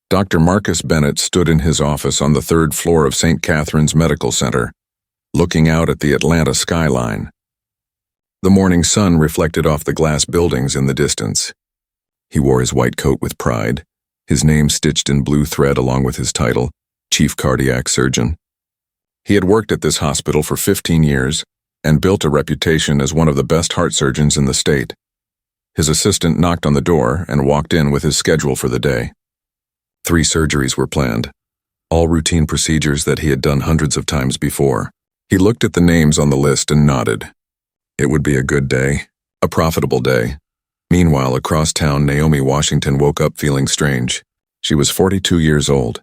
Dr. Marcus Bennett stood in his office on the third floor of St. Catherine's Medical Center, looking out at the Atlanta skyline. The morning sun reflected off the glass buildings in the distance. He wore his white coat with pride, his name stitched in blue thread along with his title, Chief Cardiac Surgeon. He had worked at this hospital for 15 years and built a reputation as one of the best heart surgeons in the state. His assistant knocked on the door and walked in with his schedule for the day. 3 surgeries were planned, all routine procedures that he had done hundreds of times before. He looked at the names on the list and nodded. It would be a good day, a profitable day. Meanwhile, across town, Naomi Washington woke up feeling strange. She was 42 years old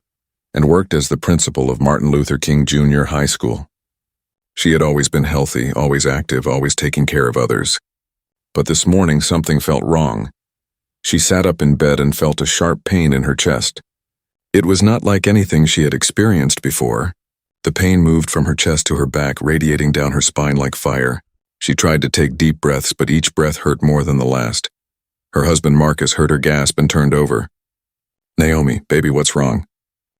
and worked as the principal of Martin Luther King Jr. High School. She had always been healthy, always active, always taking care of others. But this morning something felt wrong. She sat up in bed and felt a sharp pain in her chest. It was not like anything she had experienced before. The pain moved from her chest to her back, radiating down her spine like fire. She tried to take deep breaths, but each breath hurt more than the last. Her husband Marcus heard her gasp and turned over. "Naomi, baby, what's wrong?"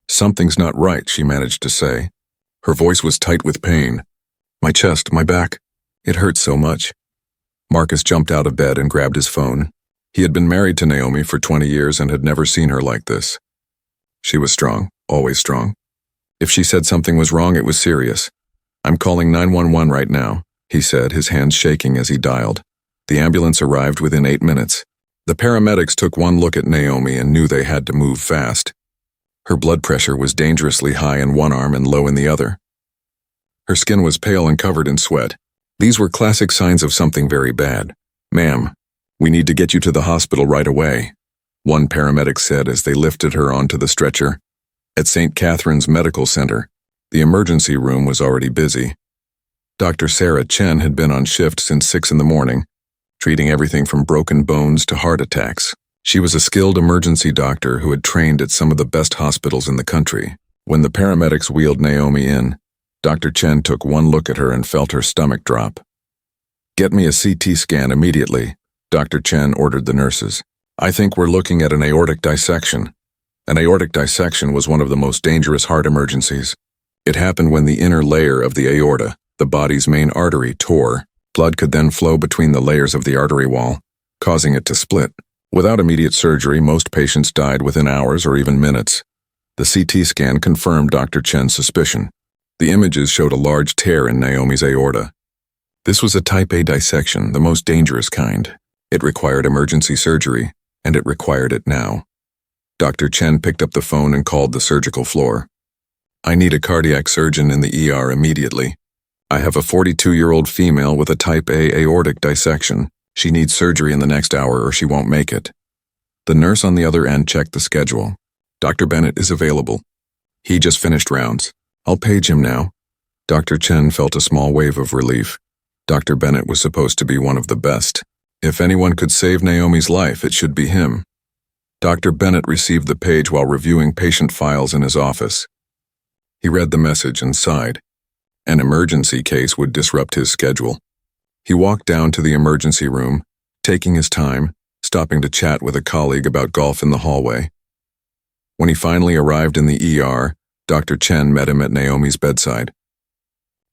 "Something's not right," she managed to say. Her voice was tight with pain. "My chest, my back. It hurts so much." Marcus jumped out of bed and grabbed his phone. He had been married to Naomi for 20 years and had never seen her like this. She was strong, always strong. If she said something was wrong, it was serious. "I'm calling 911 right now," he said, his hands shaking as he dialed. The ambulance arrived within 8 minutes. The paramedics took one look at Naomi and knew they had to move fast. Her blood pressure was dangerously high in one arm and low in the other. Her skin was pale and covered in sweat. These were classic signs of something very bad. "Ma'am, we need to get you to the hospital right away," one paramedic said as they lifted her onto the stretcher. At St. Catherine's Medical Center, the emergency room was already busy. Dr. Sarah Chen had been on shift since 6 in the morning, treating everything from broken bones to heart attacks. She was a skilled emergency doctor who had trained at some of the best hospitals in the country. When the paramedics wheeled Naomi in, Dr. Chen took one look at her and felt her stomach drop. "Get me a CT scan immediately," Dr. Chen ordered the nurses. "I think we're looking at an aortic dissection." An aortic dissection was one of the most dangerous heart emergencies. It happened when the inner layer of the aorta, the body's main artery, tore. Blood could then flow between the layers of the artery wall, causing it to split. Without immediate surgery, most patients died within hours or even minutes. The CT scan confirmed Dr. Chen's suspicion. The images showed a large tear in Naomi's aorta. This was a type A dissection, the most dangerous kind. It required emergency surgery, and it required it now. Dr. Chen picked up the phone and called the surgical floor. "I need a cardiac surgeon in the ER immediately. I have a 42-year-old female with a type A aortic dissection. She needs surgery in the next hour or she won't make it." The nurse on the other end checked the schedule. "Dr. Bennett is available. He just finished rounds. I'll page him now." Dr. Chen felt a small wave of relief. Dr. Bennett was supposed to be one of the best. If anyone could save Naomi's life, it should be him. Dr. Bennett received the page while reviewing patient files in his office. He read the message and sighed. An emergency case would disrupt his schedule. He walked down to the emergency room, taking his time, stopping to chat with a colleague about golf in the hallway. When he finally arrived in the ER, Dr. Chen met him at Naomi's bedside.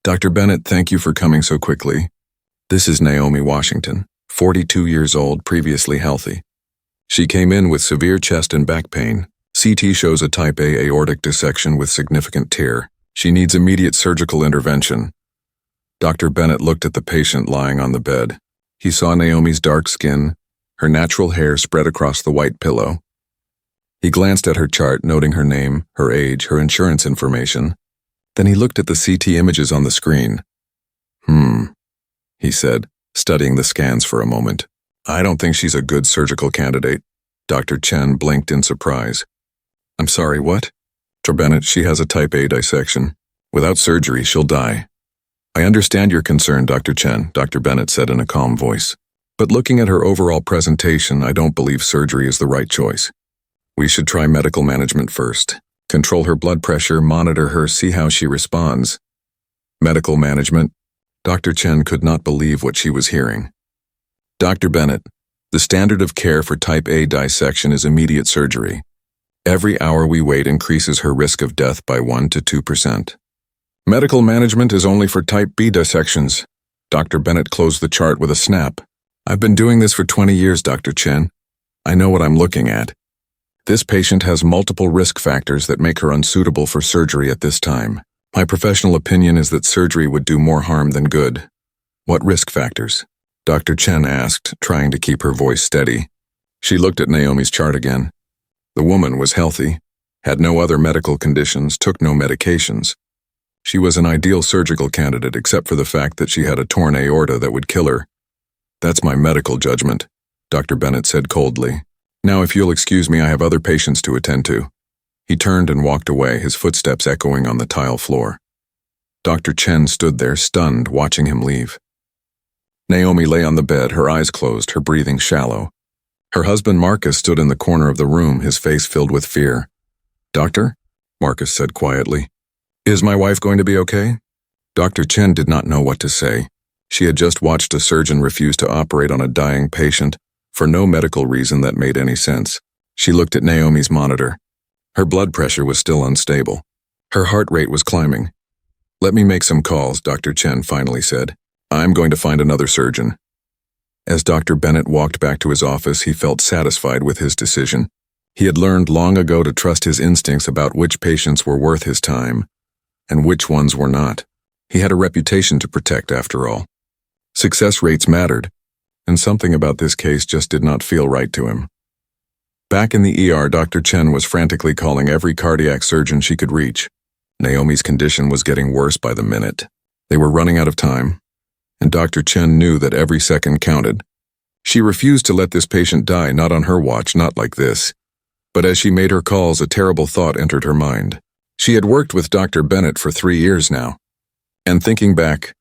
"Dr. Bennett, thank you for coming so quickly. This is Naomi Washington, 42 years old, previously healthy. She came in with severe chest and back pain. CT shows a type A aortic dissection with significant tear. She needs immediate surgical intervention." Dr. Bennett looked at the patient lying on the bed. He saw Naomi's dark skin, her natural hair spread across the white pillow. He glanced at her chart, noting her name, her age, her insurance information. Then he looked at the CT images on the screen. He said, studying the scans for a moment. "I don't think she's a good surgical candidate." Dr. Chen blinked in surprise. "I'm sorry, what?" "Dr. Bennett, she has a type A dissection. Without surgery, she'll die." "I understand your concern, Dr. Chen," Dr. Bennett said in a calm voice. "But looking at her overall presentation, I don't believe surgery is the right choice. We should try medical management first. Control her blood pressure, monitor her, see how she responds." "Medical management?" Dr. Chen could not believe what she was hearing. "Dr. Bennett, the standard of care for type A dissection is immediate surgery. Every hour we wait increases her risk of death by 1 to 2%. Medical management is only for type B dissections. Dr. Bennett closed the chart with a snap. I've been doing this for 20 years, Dr. Chen. I know what I'm looking at. This patient has multiple risk factors that make her unsuitable for surgery at this time. My professional opinion is that surgery would do more harm than good. What risk factors? Dr. Chen asked, trying to keep her voice steady. She looked at Naomi's chart again. The woman was healthy, had no other medical conditions, took no medications. She was an ideal surgical candidate except for the fact that she had a torn aorta that would kill her. That's my medical judgment, Dr. Bennett said coldly. Now if you'll excuse me, I have other patients to attend to. He turned and walked away, his footsteps echoing on the tile floor. Dr. Chen stood there, stunned, watching him leave. Naomi lay on the bed, her eyes closed, her breathing shallow. Her husband Marcus stood in the corner of the room, his face filled with fear. Doctor? Marcus said quietly. Is my wife going to be okay? Dr. Chen did not know what to say. She had just watched a surgeon refuse to operate on a dying patient for no medical reason that made any sense. She looked at Naomi's monitor. Her blood pressure was still unstable. Her heart rate was climbing. Let me make some calls, Dr. Chen finally said. I'm going to find another surgeon. As Dr. Bennett walked back to his office, he felt satisfied with his decision. He had learned long ago to trust his instincts about which patients were worth his time and which ones were not. He had a reputation to protect, after all. Success rates mattered, and something about this case just did not feel right to him. Back in the ER, Dr. Chen was frantically calling every cardiac surgeon she could reach. Naomi's condition was getting worse by the minute. They were running out of time, and Dr. Chen knew that every second counted. She refused to let this patient die, not on her watch, not like this. But as she made her calls, a terrible thought entered her mind. She had worked with Dr. Bennett for 3 years now, and thinking back,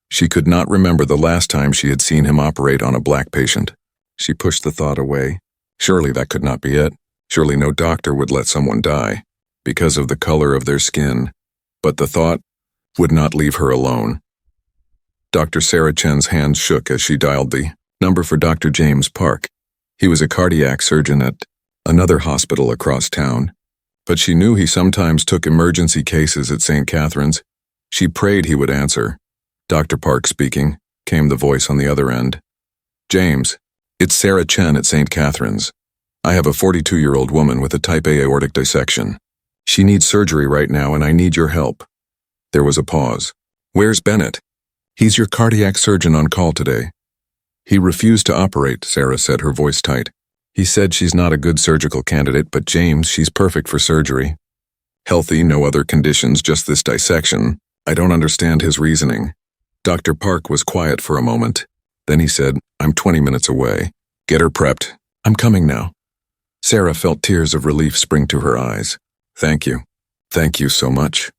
she could not remember the last time she had seen him operate on a black patient. She pushed the thought away. Surely that could not be it. Surely no doctor would let someone die because of the color of their skin. But the thought would not leave her alone. Dr. Sarah Chen's hands shook as she dialed the number for Dr. James Park. He was a cardiac surgeon at another hospital across town, but she knew he sometimes took emergency cases at St. Catherine's. She prayed he would answer. Dr. Park speaking, came the voice on the other end. James, it's Sarah Chen at St. Catherine's. I have a 42-year-old woman with a type A aortic dissection. She needs surgery right now and I need your help. There was a pause. Where's Bennett? He's your cardiac surgeon on call today. He refused to operate, Sarah said, her voice tight. He said she's not a good surgical candidate, but James, she's perfect for surgery. Healthy, no other conditions, just this dissection. I don't understand his reasoning. Dr. Park was quiet for a moment. Then he said, I'm 20 minutes away. Get her prepped. I'm coming now. Sarah felt tears of relief spring to her eyes. Thank you. Thank you so much.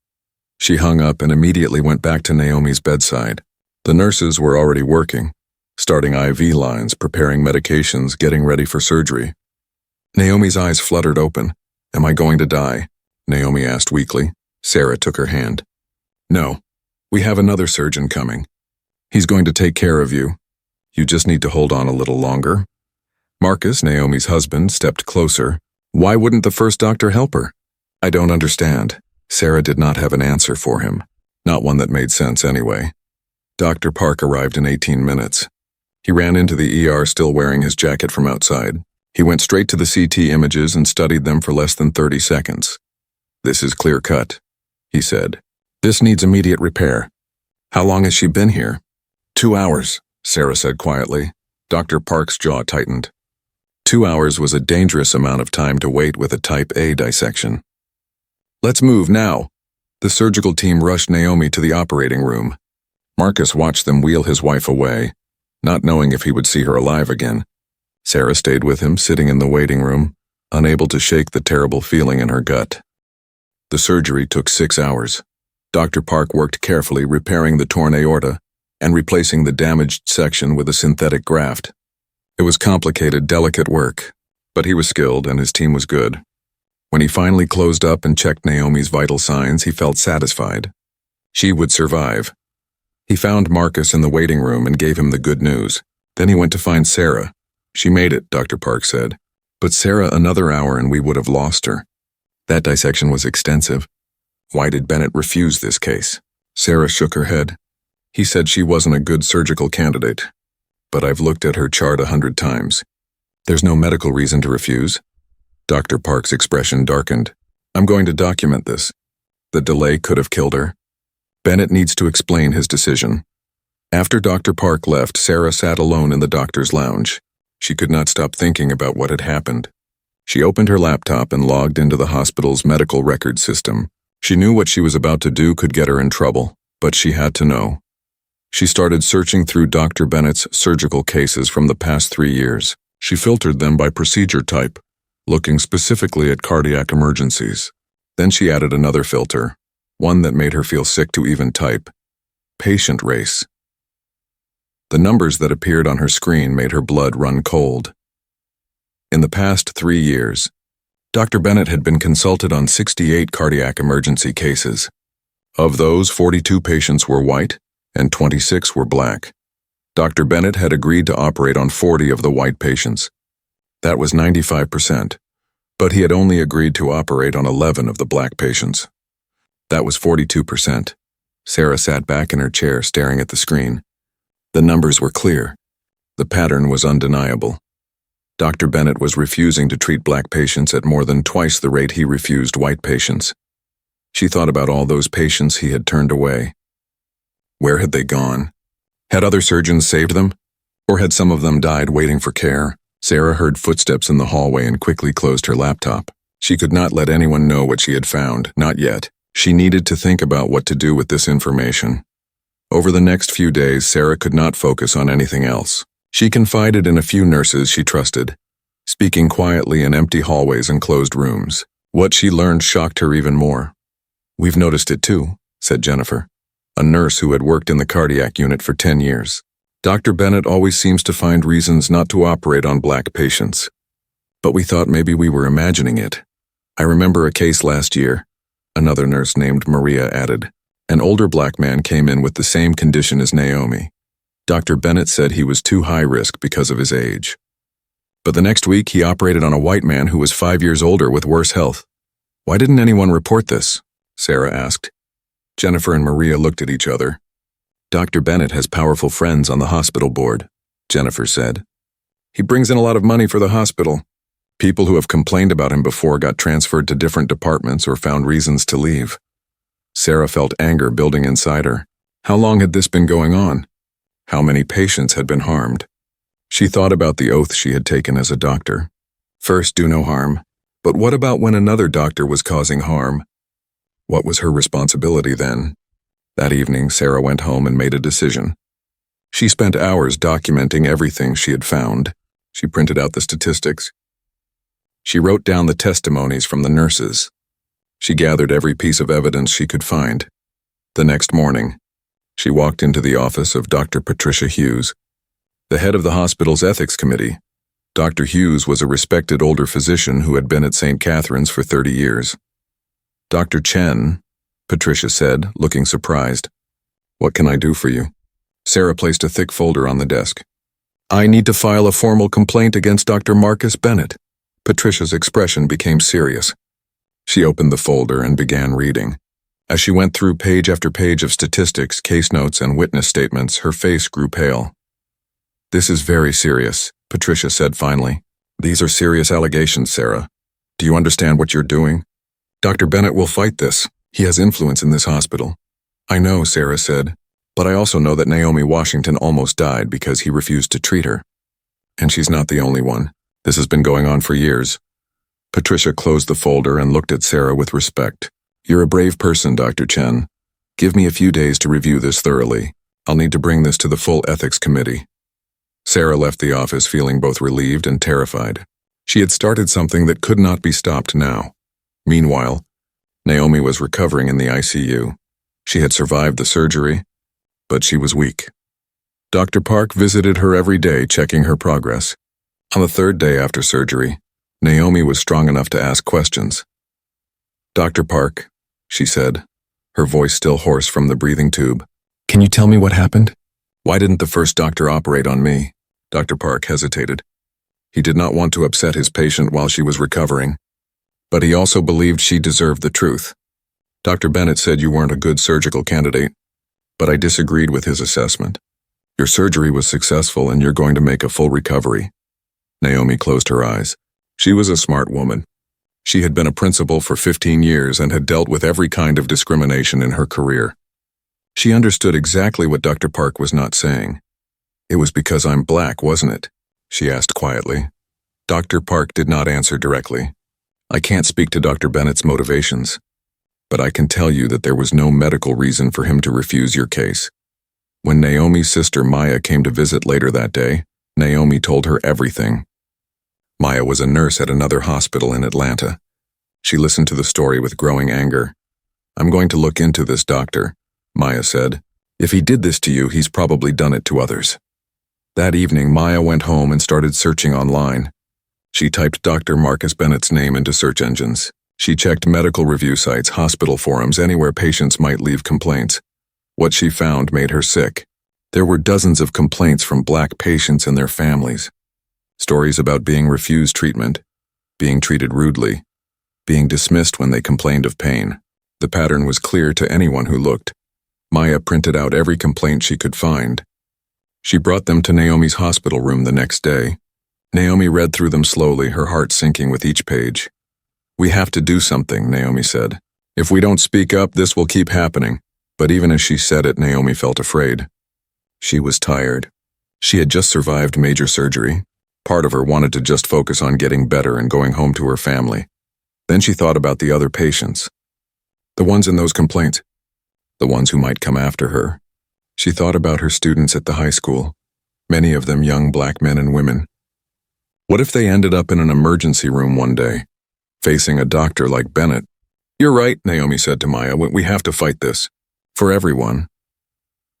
She hung up and immediately went back to Naomi's bedside. The nurses were already working, starting IV lines, preparing medications, getting ready for surgery. Naomi's eyes fluttered open. Am I going to die? Naomi asked weakly. Sarah took her hand. No. We have another surgeon coming. He's going to take care of you. You just need to hold on a little longer. Marcus, Naomi's husband, stepped closer. Why wouldn't the first doctor help her? I don't understand. Sarah did not have an answer for him. Not one that made sense anyway. Dr. Park arrived in 18 minutes. He ran into the ER still wearing his jacket from outside. He went straight to the CT images and studied them for less than 30 seconds. This is clear cut, he said. This needs immediate repair. How long has she been here? 2 hours, Sarah said quietly. Dr. Park's jaw tightened. 2 hours was a dangerous amount of time to wait with a type A dissection. Let's move now. The surgical team rushed Naomi to the operating room. Marcus watched them wheel his wife away, not knowing if he would see her alive again. Sarah stayed with him, sitting in the waiting room, unable to shake the terrible feeling in her gut. The surgery took 6 hours. Dr. Park worked carefully, repairing the torn aorta and replacing the damaged section with a synthetic graft. It was complicated, delicate work, but he was skilled and his team was good. When he finally closed up and checked Naomi's vital signs, he felt satisfied. She would survive. He found Marcus in the waiting room and gave him the good news. Then he went to find Sarah. She made it, Dr. Park said. But Sarah, another hour and we would have lost her. That dissection was extensive. Why did Bennett refuse this case? Sarah shook her head. He said she wasn't a good surgical candidate. But I've looked at her chart 100 times. There's no medical reason to refuse. Dr. Park's expression darkened. I'm going to document this. The delay could have killed her. Bennett needs to explain his decision. After Dr. Park left, Sarah sat alone in the doctor's lounge. She could not stop thinking about what had happened. She opened her laptop and logged into the hospital's medical record system. She knew what she was about to do could get her in trouble, but she had to know. She started searching through Dr. Bennett's surgical cases from the past 3 years. She filtered them by procedure type, looking specifically at cardiac emergencies. Then she added another filter, one that made her feel sick to even type: patient race. The numbers that appeared on her screen made her blood run cold. In the past 3 years, Dr. Bennett had been consulted on 68 cardiac emergency cases. Of those, 42 patients were white and 26 were black. Dr. Bennett had agreed to operate on 40 of the white patients. That was 95%, but he had only agreed to operate on 11 of the black patients. That was 42%. Sarah sat back in her chair staring at the screen. The numbers were clear. The pattern was undeniable. Dr. Bennett was refusing to treat black patients at more than twice the rate he refused white patients. She thought about all those patients he had turned away. Where had they gone? Had other surgeons saved them? Or had some of them died waiting for care? Sarah heard footsteps in the hallway and quickly closed her laptop. She could not let anyone know what she had found, not yet. She needed to think about what to do with this information. Over the next few days, Sarah could not focus on anything else. She confided in a few nurses she trusted, speaking quietly in empty hallways and closed rooms. What she learned shocked her even more. "We've noticed it too," said Jennifer, a nurse who had worked in the cardiac unit for 10 years. "Dr. Bennett always seems to find reasons not to operate on black patients. But we thought maybe we were imagining it. I remember a case last year," another nurse named Maria added. "An older black man came in with the same condition as Naomi. Dr. Bennett said he was too high risk because of his age. But the next week he operated on a white man who was 5 years older with worse health. Why didn't anyone report this?" Sarah asked. Jennifer and Maria looked at each other. "Dr. Bennett has powerful friends on the hospital board," Jennifer said. "He brings in a lot of money for the hospital. People who have complained about him before got transferred to different departments or found reasons to leave." Sarah felt anger building inside her. How long had this been going on? How many patients had been harmed? She thought about the oath she had taken as a doctor. First, do no harm. But what about when another doctor was causing harm? What was her responsibility then? That evening, Sarah went home and made a decision. She spent hours documenting everything she had found. She printed out the statistics. She wrote down the testimonies from the nurses. She gathered every piece of evidence she could find. The next morning, she walked into the office of Dr. Patricia Hughes, the head of the hospital's ethics committee. Dr. Hughes was a respected older physician who had been at St. Catherine's for 30 years. "Dr. Chen," Patricia said, looking surprised. "What can I do for you?" Sarah placed a thick folder on the desk. "I need to file a formal complaint against Dr. Marcus Bennett." Patricia's expression became serious. She opened the folder and began reading. As she went through page after page of statistics, case notes, and witness statements, her face grew pale. "This is very serious," Patricia said finally. "These are serious allegations, Sarah. Do you understand what you're doing? Dr. Bennett will fight this. He has influence in this hospital." "I know," Sarah said, "but I also know that Naomi Washington almost died because he refused to treat her. And she's not the only one. This has been going on for years." Patricia closed the folder and looked at Sarah with respect. "You're a brave person, Dr. Chen. Give me a few days to review this thoroughly. I'll need to bring this to the full ethics committee." Sarah left the office feeling both relieved and terrified. She had started something that could not be stopped now. Meanwhile, Naomi was recovering in the ICU. She had survived the surgery, but she was weak. Dr. Park visited her every day, checking her progress. On the 3rd day after surgery, Naomi was strong enough to ask questions. "Dr. Park," she said, her voice still hoarse from the breathing tube, "can you tell me what happened? Why didn't the first doctor operate on me?" Dr. Park hesitated. He did not want to upset his patient while she was recovering. But he also believed she deserved the truth. Dr. Bennett said you weren't a good surgical candidate, but I disagreed with his assessment. Your surgery was successful and you're going to make a full recovery. Naomi closed her eyes. She was a smart woman. She had been a principal for 15 years and had dealt with every kind of discrimination in her career. She understood exactly what Dr. Park was not saying. It was because I'm black, wasn't it? She asked quietly. Dr. Park did not answer directly. I can't speak to Dr. Bennett's motivations, but I can tell you that there was no medical reason for him to refuse your case. When Naomi's sister Maya came to visit later that day, Naomi told her everything. Maya was a nurse at another hospital in Atlanta. She listened to the story with growing anger. I'm going to look into this doctor, Maya said. If he did this to you, he's probably done it to others. That evening, Maya went home and started searching online. She typed Dr. Marcus Bennett's name into search engines. She checked medical review sites, hospital forums, anywhere patients might leave complaints. What she found made her sick. There were dozens of complaints from black patients and their families. Stories about being refused treatment, being treated rudely, being dismissed when they complained of pain. The pattern was clear to anyone who looked. Maya printed out every complaint she could find. She brought them to Naomi's hospital room the next day. Naomi read through them slowly, her heart sinking with each page. We have to do something, Naomi said. If we don't speak up, this will keep happening. But even as she said it, Naomi felt afraid. She was tired. She had just survived major surgery. Part of her wanted to just focus on getting better and going home to her family. Then she thought about the other patients. The ones in those complaints. The ones who might come after her. She thought about her students at the high school. Many of them young black men and women. What if they ended up in an emergency room one day, facing a doctor like Bennett? You're right, Naomi said to Maya. We have to fight this. For everyone.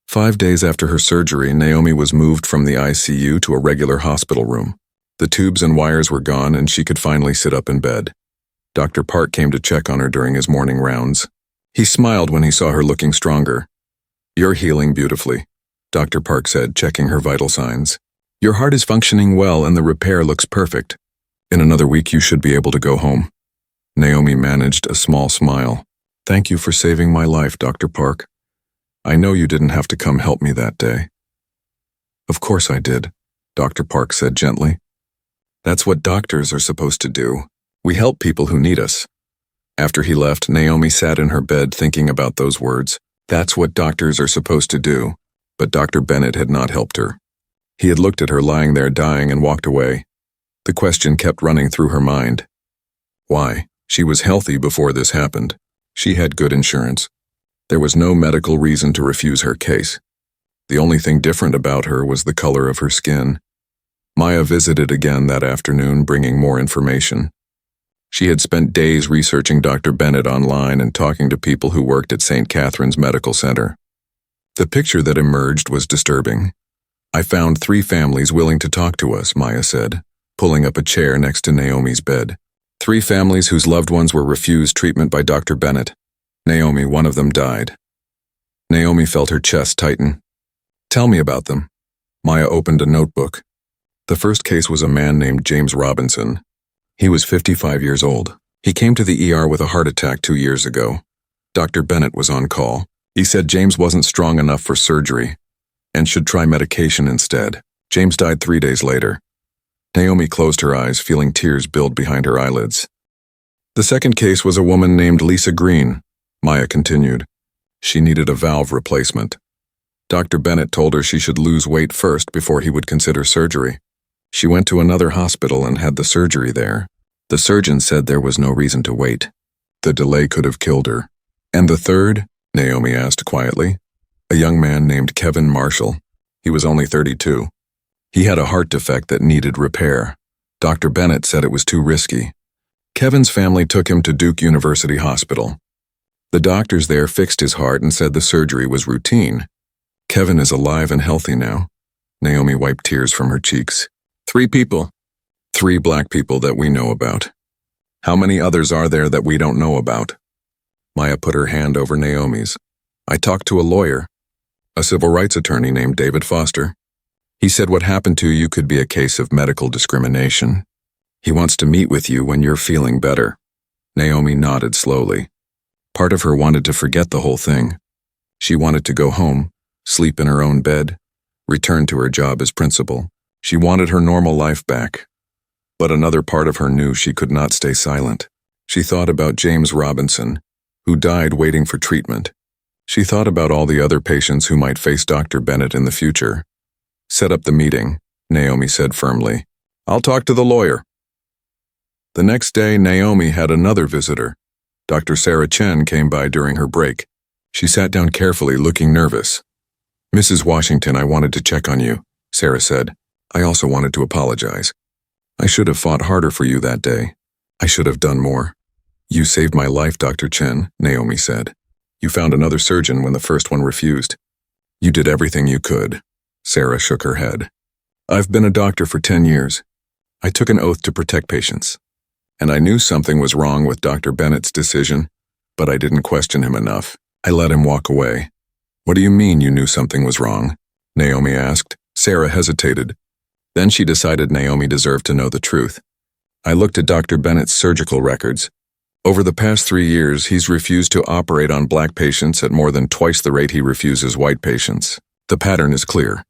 5 days after her surgery, Naomi was moved from the ICU to a regular hospital room. The tubes and wires were gone and she could finally sit up in bed. Dr. Park came to check on her during his morning rounds. He smiled when he saw her looking stronger. You're healing beautifully, Dr. Park said, checking her vital signs. Your heart is functioning well and the repair looks perfect. In another week you should be able to go home. Naomi managed a small smile. Thank you for saving my life, Dr. Park. I know you didn't have to come help me that day. Of course I did, Dr. Park said gently. That's what doctors are supposed to do. We help people who need us. After he left, Naomi sat in her bed thinking about those words. That's what doctors are supposed to do. But Dr. Bennett had not helped her. He had looked at her lying there dying and walked away. The question kept running through her mind. Why? She was healthy before this happened. She had good insurance. There was no medical reason to refuse her case. The only thing different about her was the color of her skin. Maya visited again that afternoon, bringing more information. She had spent days researching Dr. Bennett online and talking to people who worked at St. Catherine's Medical Center. The picture that emerged was disturbing. I found 3 families willing to talk to us, Maya said, pulling up a chair next to Naomi's bed. 3 families whose loved ones were refused treatment by Dr. Bennett. Naomi, one of them, died. Naomi felt her chest tighten. Tell me about them. Maya opened a notebook. The first case was a man named James Robinson. He was 55 years old. He came to the ER with a heart attack 2 years ago. Dr. Bennett was on call. He said James wasn't strong enough for surgery and should try medication instead. James died 3 days later. Naomi closed her eyes, feeling tears build behind her eyelids. The second case was a woman named Lisa Green. Maya continued. She needed a valve replacement. Dr. Bennett told her she should lose weight first before he would consider surgery. She went to another hospital and had the surgery there. The surgeon said there was no reason to wait. The delay could have killed her. And the third? Naomi asked quietly. A young man named Kevin Marshall. He was only 32. He had a heart defect that needed repair. Dr. Bennett said it was too risky. Kevin's family took him to Duke University Hospital. The doctors there fixed his heart and said the surgery was routine. Kevin is alive and healthy now. Naomi wiped tears from her cheeks. 3 people. 3 black people that we know about. How many others are there that we don't know about? Maya put her hand over Naomi's. I talked to a lawyer, a civil rights attorney named David Foster. He said what happened to you could be a case of medical discrimination. He wants to meet with you when you're feeling better. Naomi nodded slowly. Part of her wanted to forget the whole thing. She wanted to go home, sleep in her own bed, return to her job as principal. She wanted her normal life back. But another part of her knew she could not stay silent. She thought about James Robinson, who died waiting for treatment. She thought about all the other patients who might face Dr. Bennett in the future. "Set up the meeting," Naomi said firmly. "I'll talk to the lawyer." The next day, Naomi had another visitor. Dr. Sarah Chen came by during her break. She sat down carefully, looking nervous. "Mrs. Washington, I wanted to check on you," Sarah said. "I also wanted to apologize. I should have fought harder for you that day. I should have done more." "You saved my life, Dr. Chen," Naomi said. "You found another surgeon when the first one refused. You did everything you could." Sarah shook her head. "I've been a doctor for 10 years. I took an oath to protect patients. And I knew something was wrong with Dr. Bennett's decision, but I didn't question him enough. I let him walk away." "What do you mean you knew something was wrong?" Naomi asked. Sarah hesitated. Then she decided Naomi deserved to know the truth. "I looked at Dr. Bennett's surgical records. Over the past 3 years, he's refused to operate on black patients at more than twice the rate he refuses white patients. The pattern is clear."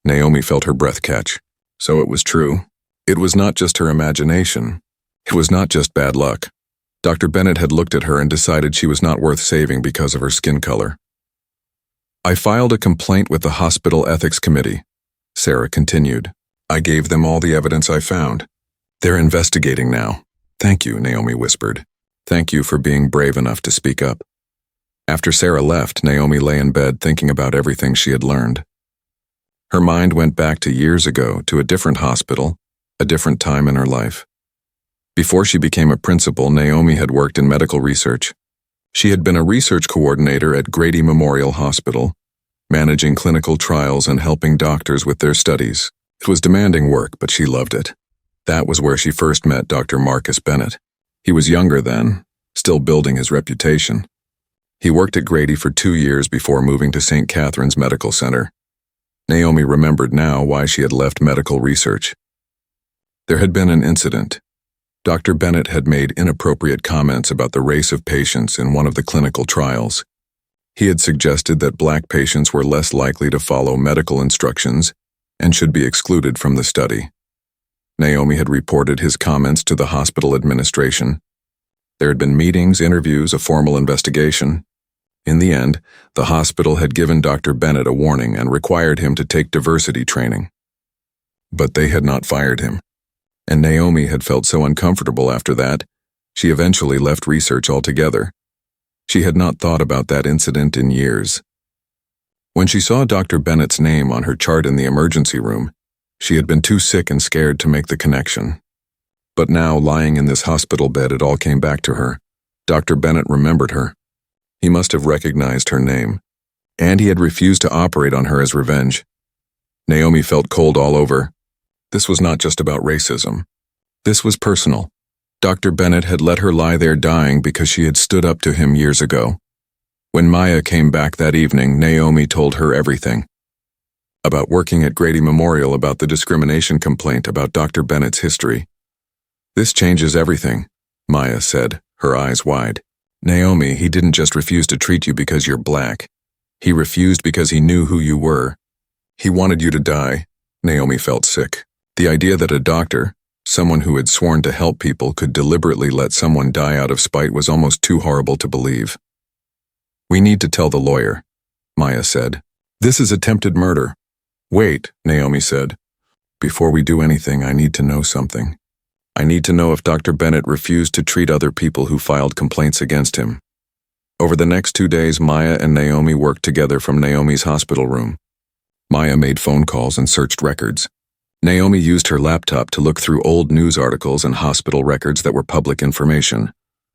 Naomi felt her breath catch. So it was true. It was not just her imagination. It was not just bad luck. Dr. Bennett had looked at her and decided she was not worth saving because of her skin color. "I filed a complaint with the hospital ethics committee," Sarah continued. "I gave them all the evidence I found. They're investigating now." "Thank you," Naomi whispered. "Thank you for being brave enough to speak up." After Sarah left, Naomi lay in bed thinking about everything she had learned. Her mind went back to years ago, to a different hospital, a different time in her life. Before she became a principal, Naomi had worked in medical research. She had been a research coordinator at Grady Memorial Hospital, managing clinical trials and helping doctors with their studies. It was demanding work, but she loved it. That was where she first met Dr. Marcus Bennett. He was younger then, still building his reputation. He worked at Grady for 2 years before moving to St. Catherine's Medical Center. Naomi remembered now why she had left medical research. There had been an incident. Dr. Bennett had made inappropriate comments about the race of patients in one of the clinical trials. He had suggested that black patients were less likely to follow medical instructions and should be excluded from the study. Naomi had reported his comments to the hospital administration. There had been meetings, interviews, a formal investigation. In the end, the hospital had given Dr. Bennett a warning and required him to take diversity training. But they had not fired him. And Naomi had felt so uncomfortable after that, she eventually left research altogether. She had not thought about that incident in years. When she saw Dr. Bennett's name on her chart in the emergency room, she had been too sick and scared to make the connection. But now, lying in this hospital bed, it all came back to her. Dr. Bennett remembered her. He must have recognized her name. And he had refused to operate on her as revenge. Naomi felt cold all over. This was not just about racism. This was personal. Dr. Bennett had let her lie there dying because she had stood up to him years ago. When Maya came back that evening, Naomi told her everything. About working at Grady Memorial, about the discrimination complaint, about Dr. Bennett's history. "This changes everything," Maya said, her eyes wide. "Naomi, he didn't just refuse to treat you because you're black. He refused because he knew who you were. He wanted you to die." Naomi felt sick. The idea that a doctor, someone who had sworn to help people, could deliberately let someone die out of spite was almost too horrible to believe. "We need to tell the lawyer," Maya said. "This is attempted murder." "Wait," Naomi said. "Before we do anything, I need to know something. I need to know if Dr. Bennett refused to treat other people who filed complaints against him." Over the next 2 days, Maya and Naomi worked together from Naomi's hospital room. Maya made phone calls and searched records. Naomi used her laptop to look through old news articles and hospital records that were public information.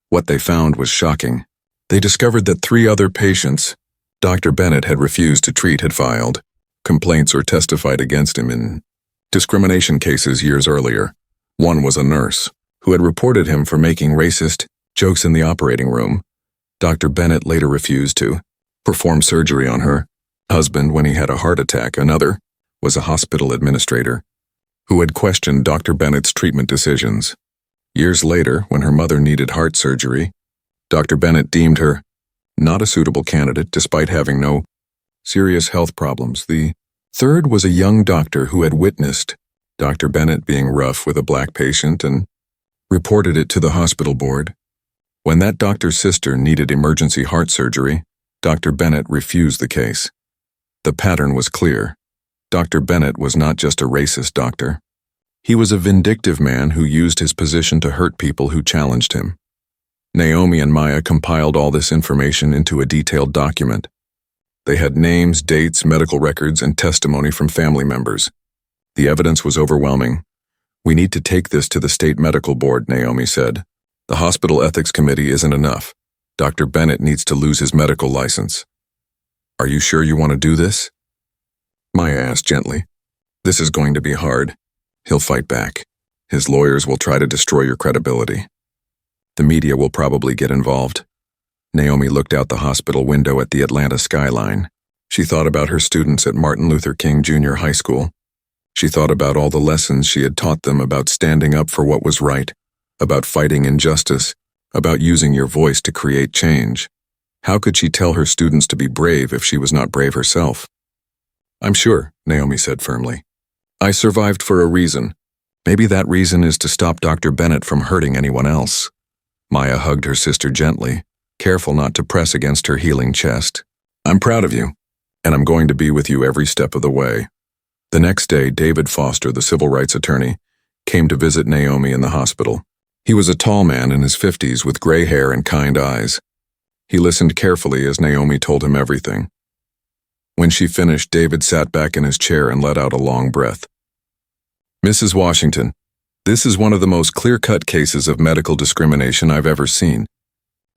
What they found was shocking. They discovered that 3 other patients Dr. Bennett had refused to treat had filed complaints or testified against him in discrimination cases years earlier. One was a nurse who had reported him for making racist jokes in the operating room. Dr. Bennett later refused to perform surgery on her husband when he had a heart attack. Another was a hospital administrator who had questioned Dr. Bennett's treatment decisions. Years later, when her mother needed heart surgery, Dr. Bennett deemed her not a suitable candidate despite having no serious health problems. The third was a young doctor who had witnessed Dr. Bennett being rough with a black patient and reported it to the hospital board. When that doctor's sister needed emergency heart surgery, Dr. Bennett refused the case. The pattern was clear. Dr. Bennett was not just a racist doctor. He was a vindictive man who used his position to hurt people who challenged him. Naomi and Maya compiled all this information into a detailed document. They had names, dates, medical records, and testimony from family members. The evidence was overwhelming. "We need to take this to the state medical board," Naomi said. "The hospital ethics committee isn't enough. Dr. Bennett needs to lose his medical license." "Are you sure you want to do this?" Maya asked gently. "This is going to be hard. He'll fight back. His lawyers will try to destroy your credibility. The media will probably get involved." Naomi looked out the hospital window at the Atlanta skyline. She thought about her students at Martin Luther King Jr. High School. She thought about all the lessons she had taught them about standing up for what was right, about fighting injustice, about using your voice to create change. How could she tell her students to be brave if she was not brave herself? "I'm sure," Naomi said firmly. "I survived for a reason. Maybe that reason is to stop Dr. Bennett from hurting anyone else." Maya hugged her sister gently, careful not to press against her healing chest. "I'm proud of you, and I'm going to be with you every step of the way." The next day, David Foster, the civil rights attorney, came to visit Naomi in the hospital. He was a tall man in his 50s with gray hair and kind eyes. He listened carefully as Naomi told him everything. When she finished, David sat back in his chair and let out a long breath. "Mrs. Washington, this is one of the most clear-cut cases of medical discrimination I've ever seen.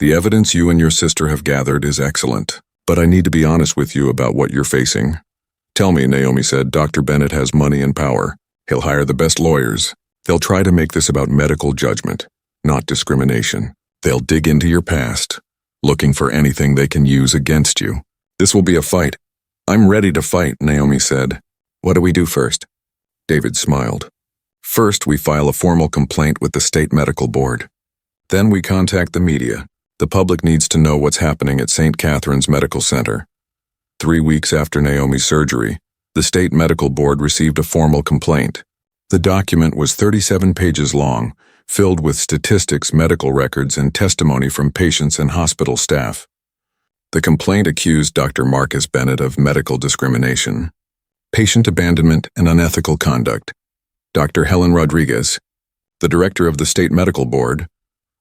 The evidence you and your sister have gathered is excellent, but I need to be honest with you about what you're facing." "Tell me," Naomi said, "Dr. Bennett has money and power. He'll hire the best lawyers. They'll try to make this about medical judgment, not discrimination. They'll dig into your past, looking for anything they can use against you. This will be a fight." "I'm ready to fight," Naomi said. "What do we do first?" David smiled. "First, we file a formal complaint with the state medical board. Then we contact the media. The public needs to know what's happening at St. Catherine's Medical Center." 3 weeks after Naomi's surgery, the state medical board received a formal complaint. The document was 37 pages long, filled with statistics, medical records, and testimony from patients and hospital staff. The complaint accused Dr. Marcus Bennett of medical discrimination, patient abandonment, and unethical conduct. Dr. Helen Rodriguez, the director of the state medical board,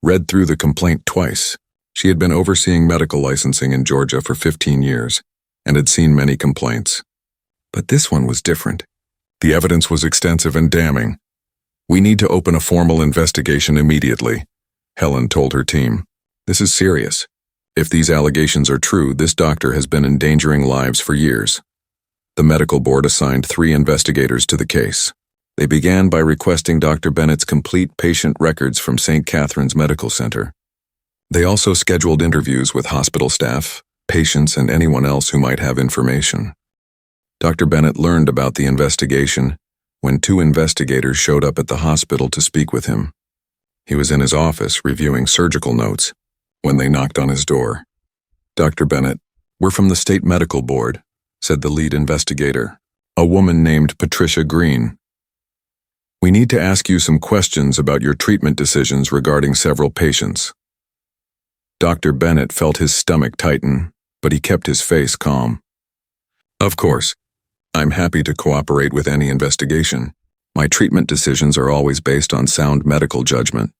read through the complaint twice. She had been overseeing medical licensing in Georgia for 15 years and had seen many complaints. But this one was different. The evidence was extensive and damning. "We need to open a formal investigation immediately," Helen told her team. "This is serious. If these allegations are true, this doctor has been endangering lives for years." The medical board assigned 3 investigators to the case. They began by requesting Dr. Bennett's complete patient records from St. Catherine's Medical Center. They also scheduled interviews with hospital staff, patients, and anyone else who might have information. Dr. Bennett learned about the investigation when 2 investigators showed up at the hospital to speak with him. He was in his office reviewing surgical notes when they knocked on his door. "Dr. Bennett, we're from the state medical board," said the lead investigator, a woman named Patricia Green. "We need to ask you some questions about your treatment decisions regarding several patients." Dr. Bennett felt his stomach tighten, but he kept his face calm. "Of course. I'm happy to cooperate with any investigation. My treatment decisions are always based on sound medical judgment."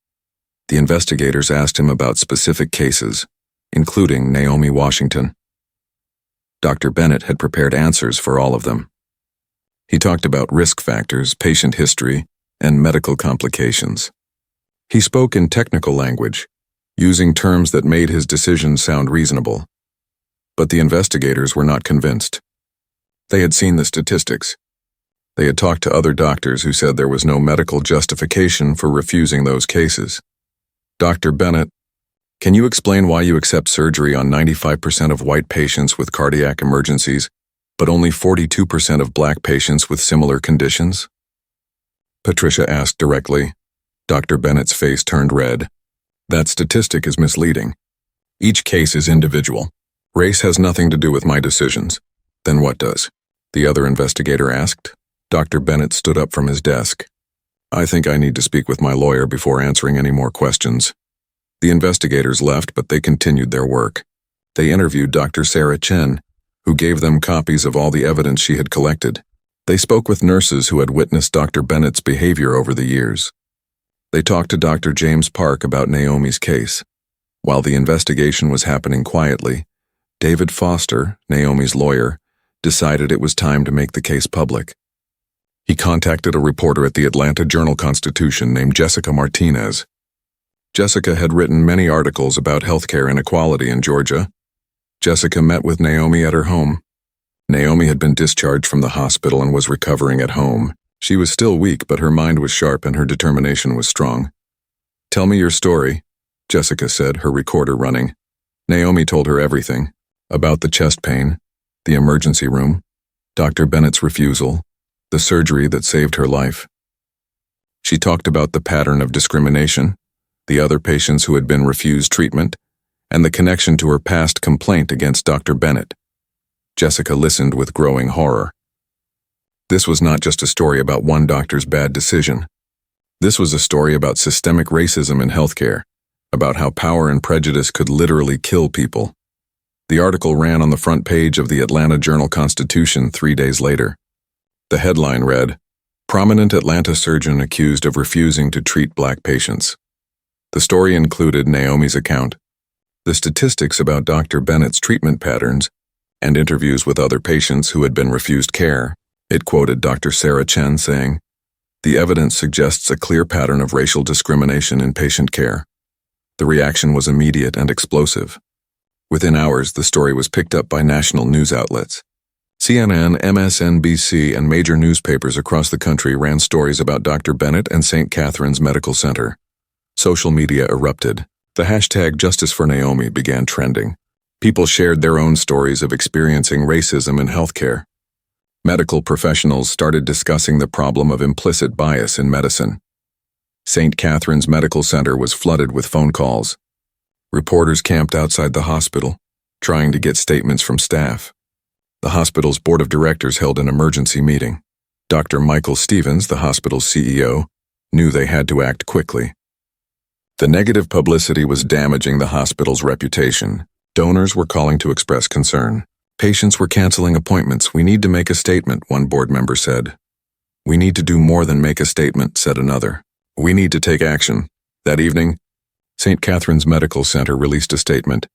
The investigators asked him about specific cases, including Naomi Washington. Dr. Bennett had prepared answers for all of them. He talked about risk factors, patient history, and medical complications. He spoke in technical language, using terms that made his decisions sound reasonable. But the investigators were not convinced. They had seen the statistics. They had talked to other doctors who said there was no medical justification for refusing those cases. "Dr. Bennett, can you explain why you accept surgery on 95% of white patients with cardiac emergencies, but only 42% of black patients with similar conditions?" Patricia asked directly. Dr. Bennett's face turned red. That statistic is misleading. Each case is individual. Race has nothing to do with my decisions. Then what does? The other investigator asked. Dr. Bennett stood up from his desk. I think I need to speak with my lawyer before answering any more questions. The investigators left, but they continued their work. They interviewed Dr. Sarah Chen, who gave them copies of all the evidence she had collected. They spoke with nurses who had witnessed Dr. Bennett's behavior over the years. They talked to Dr. James Park about Naomi's case. While the investigation was happening quietly, David Foster, Naomi's lawyer, decided it was time to make the case public. He contacted a reporter at the Atlanta Journal-Constitution named Jessica Martinez. Jessica had written many articles about healthcare inequality in Georgia. Jessica met with Naomi at her home. Naomi had been discharged from the hospital and was recovering at home. She was still weak, but her mind was sharp and her determination was strong. Tell me your story, Jessica said, her recorder running. Naomi told her everything. About the chest pain, the emergency room, Dr. Bennett's refusal, the surgery that saved her life. She talked about the pattern of discrimination, the other patients who had been refused treatment, and the connection to her past complaint against Dr. Bennett. Jessica listened with growing horror. This was not just a story about one doctor's bad decision. This was a story about systemic racism in healthcare, about how power and prejudice could literally kill people. The article ran on the front page of the Atlanta Journal-Constitution 3 days later. The headline read, "Prominent Atlanta surgeon accused of refusing to treat black patients." The story included Naomi's account, the statistics about Dr. Bennett's treatment patterns, and interviews with other patients who had been refused care. It quoted Dr. Sarah Chen saying, "The evidence suggests a clear pattern of racial discrimination in patient care." The reaction was immediate and explosive. Within hours, the story was picked up by national news outlets. CNN, MSNBC, and major newspapers across the country ran stories about Dr. Bennett and St. Catherine's Medical Center. Social media erupted. The hashtag Justice for Naomi began trending. People shared their own stories of experiencing racism in healthcare. Medical professionals started discussing the problem of implicit bias in medicine. St. Catherine's Medical Center was flooded with phone calls. Reporters camped outside the hospital, trying to get statements from staff. The hospital's board of directors held an emergency meeting. Dr. Michael Stevens, the hospital's CEO, knew they had to act quickly. The negative publicity was damaging the hospital's reputation. Donors were calling to express concern. Patients were canceling appointments. "We need to make a statement," one board member said. "We need to do more than make a statement," said another. "We need to take action." That evening, St. Catherine's Medical Center released a statement.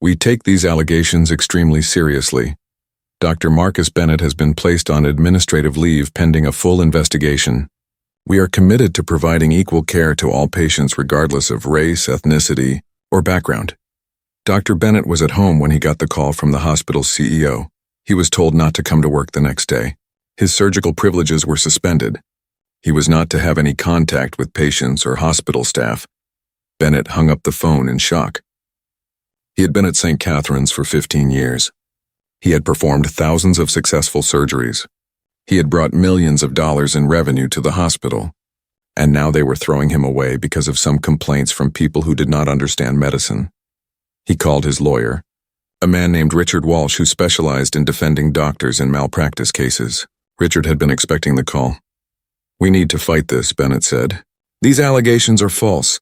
"We take these allegations extremely seriously. Dr. Marcus Bennett has been placed on administrative leave pending a full investigation. We are committed to providing equal care to all patients regardless of race, ethnicity, or background." Dr. Bennett was at home when he got the call from the hospital's CEO. He was told not to come to work the next day. His surgical privileges were suspended. He was not to have any contact with patients or hospital staff. Bennett hung up the phone in shock. He had been at St. Catherine's for 15 years. He had performed thousands of successful surgeries. He had brought millions of dollars in revenue to the hospital. And now they were throwing him away because of some complaints from people who did not understand medicine. He called his lawyer, a man named Richard Walsh who specialized in defending doctors in malpractice cases. Richard had been expecting the call. "We need to fight this," Bennett said. "These allegations are false.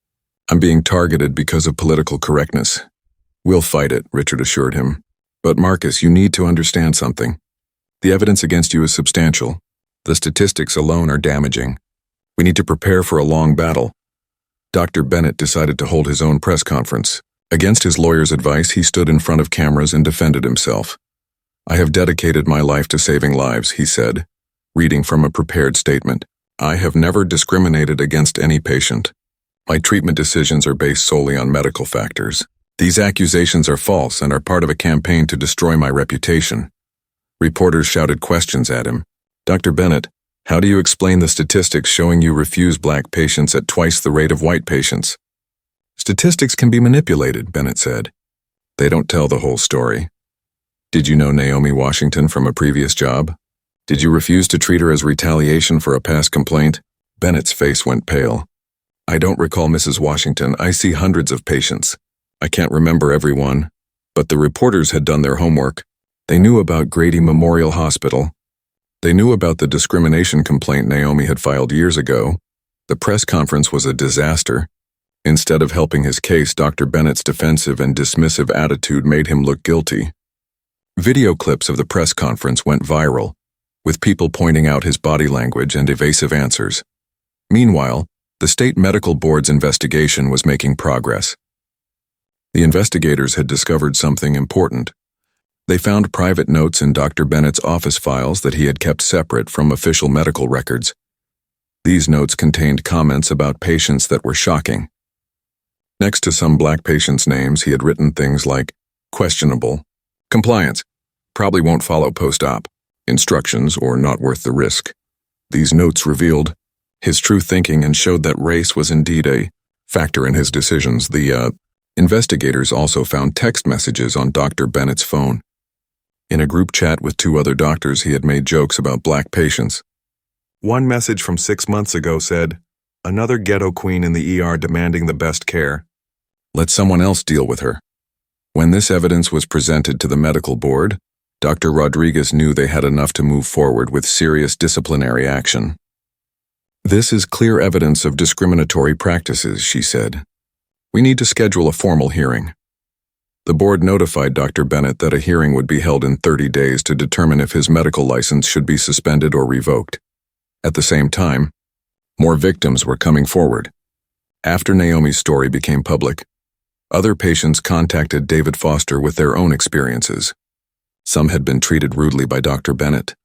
I'm being targeted because of political correctness." "We'll fight it," Richard assured him. "But Marcus, you need to understand something. The evidence against you is substantial. The statistics alone are damaging. We need to prepare for a long battle." Dr. Bennett decided to hold his own press conference. Against his lawyer's advice, he stood in front of cameras and defended himself. "I have dedicated my life to saving lives," he said, reading from a prepared statement. "I have never discriminated against any patient. My treatment decisions are based solely on medical factors. These accusations are false and are part of a campaign to destroy my reputation." Reporters shouted questions at him. "Dr. Bennett, how do you explain the statistics showing you refuse black patients at twice the rate of white patients?" "Statistics can be manipulated," Bennett said. "They don't tell the whole story. Did you know Naomi Washington from a previous job? Did you refuse to treat her as retaliation for a past complaint?" Bennett's face went pale. "I don't recall, Mrs. Washington. I see hundreds of patients. I can't remember everyone." But the reporters had done their homework. They knew about Grady Memorial Hospital. They knew about the discrimination complaint Naomi had filed years ago. The press conference was a disaster. Instead of helping his case, Dr. Bennett's defensive and dismissive attitude made him look guilty. Video clips of the press conference went viral, with people pointing out his body language and evasive answers. Meanwhile, the state medical board's investigation was making progress. The investigators had discovered something important. They found private notes in Dr. Bennett's office files that he had kept separate from official medical records. These notes contained comments about patients that were shocking. Next to some black patients' names, he had written things like, "questionable," "compliance," "probably won't follow post-op," "instructions," or "not worth the risk." These notes revealed his true thinking and showed that race was indeed a factor in his decisions. The investigators also found text messages on Dr. Bennett's phone. In a group chat with 2 other doctors, he had made jokes about black patients. One message from 6 months ago said, "Another ghetto queen in the ER demanding the best care. Let someone else deal with her." When this evidence was presented to the medical board, Dr. Rodriguez knew they had enough to move forward with serious disciplinary action. "This is clear evidence of discriminatory practices," she said. "We need to schedule a formal hearing." The board notified Dr. Bennett that a hearing would be held in 30 days to determine if his medical license should be suspended or revoked. At the same time, more victims were coming forward. After Naomi's story became public, other patients contacted David Foster with their own experiences. Some had been treated rudely by Dr. Bennett.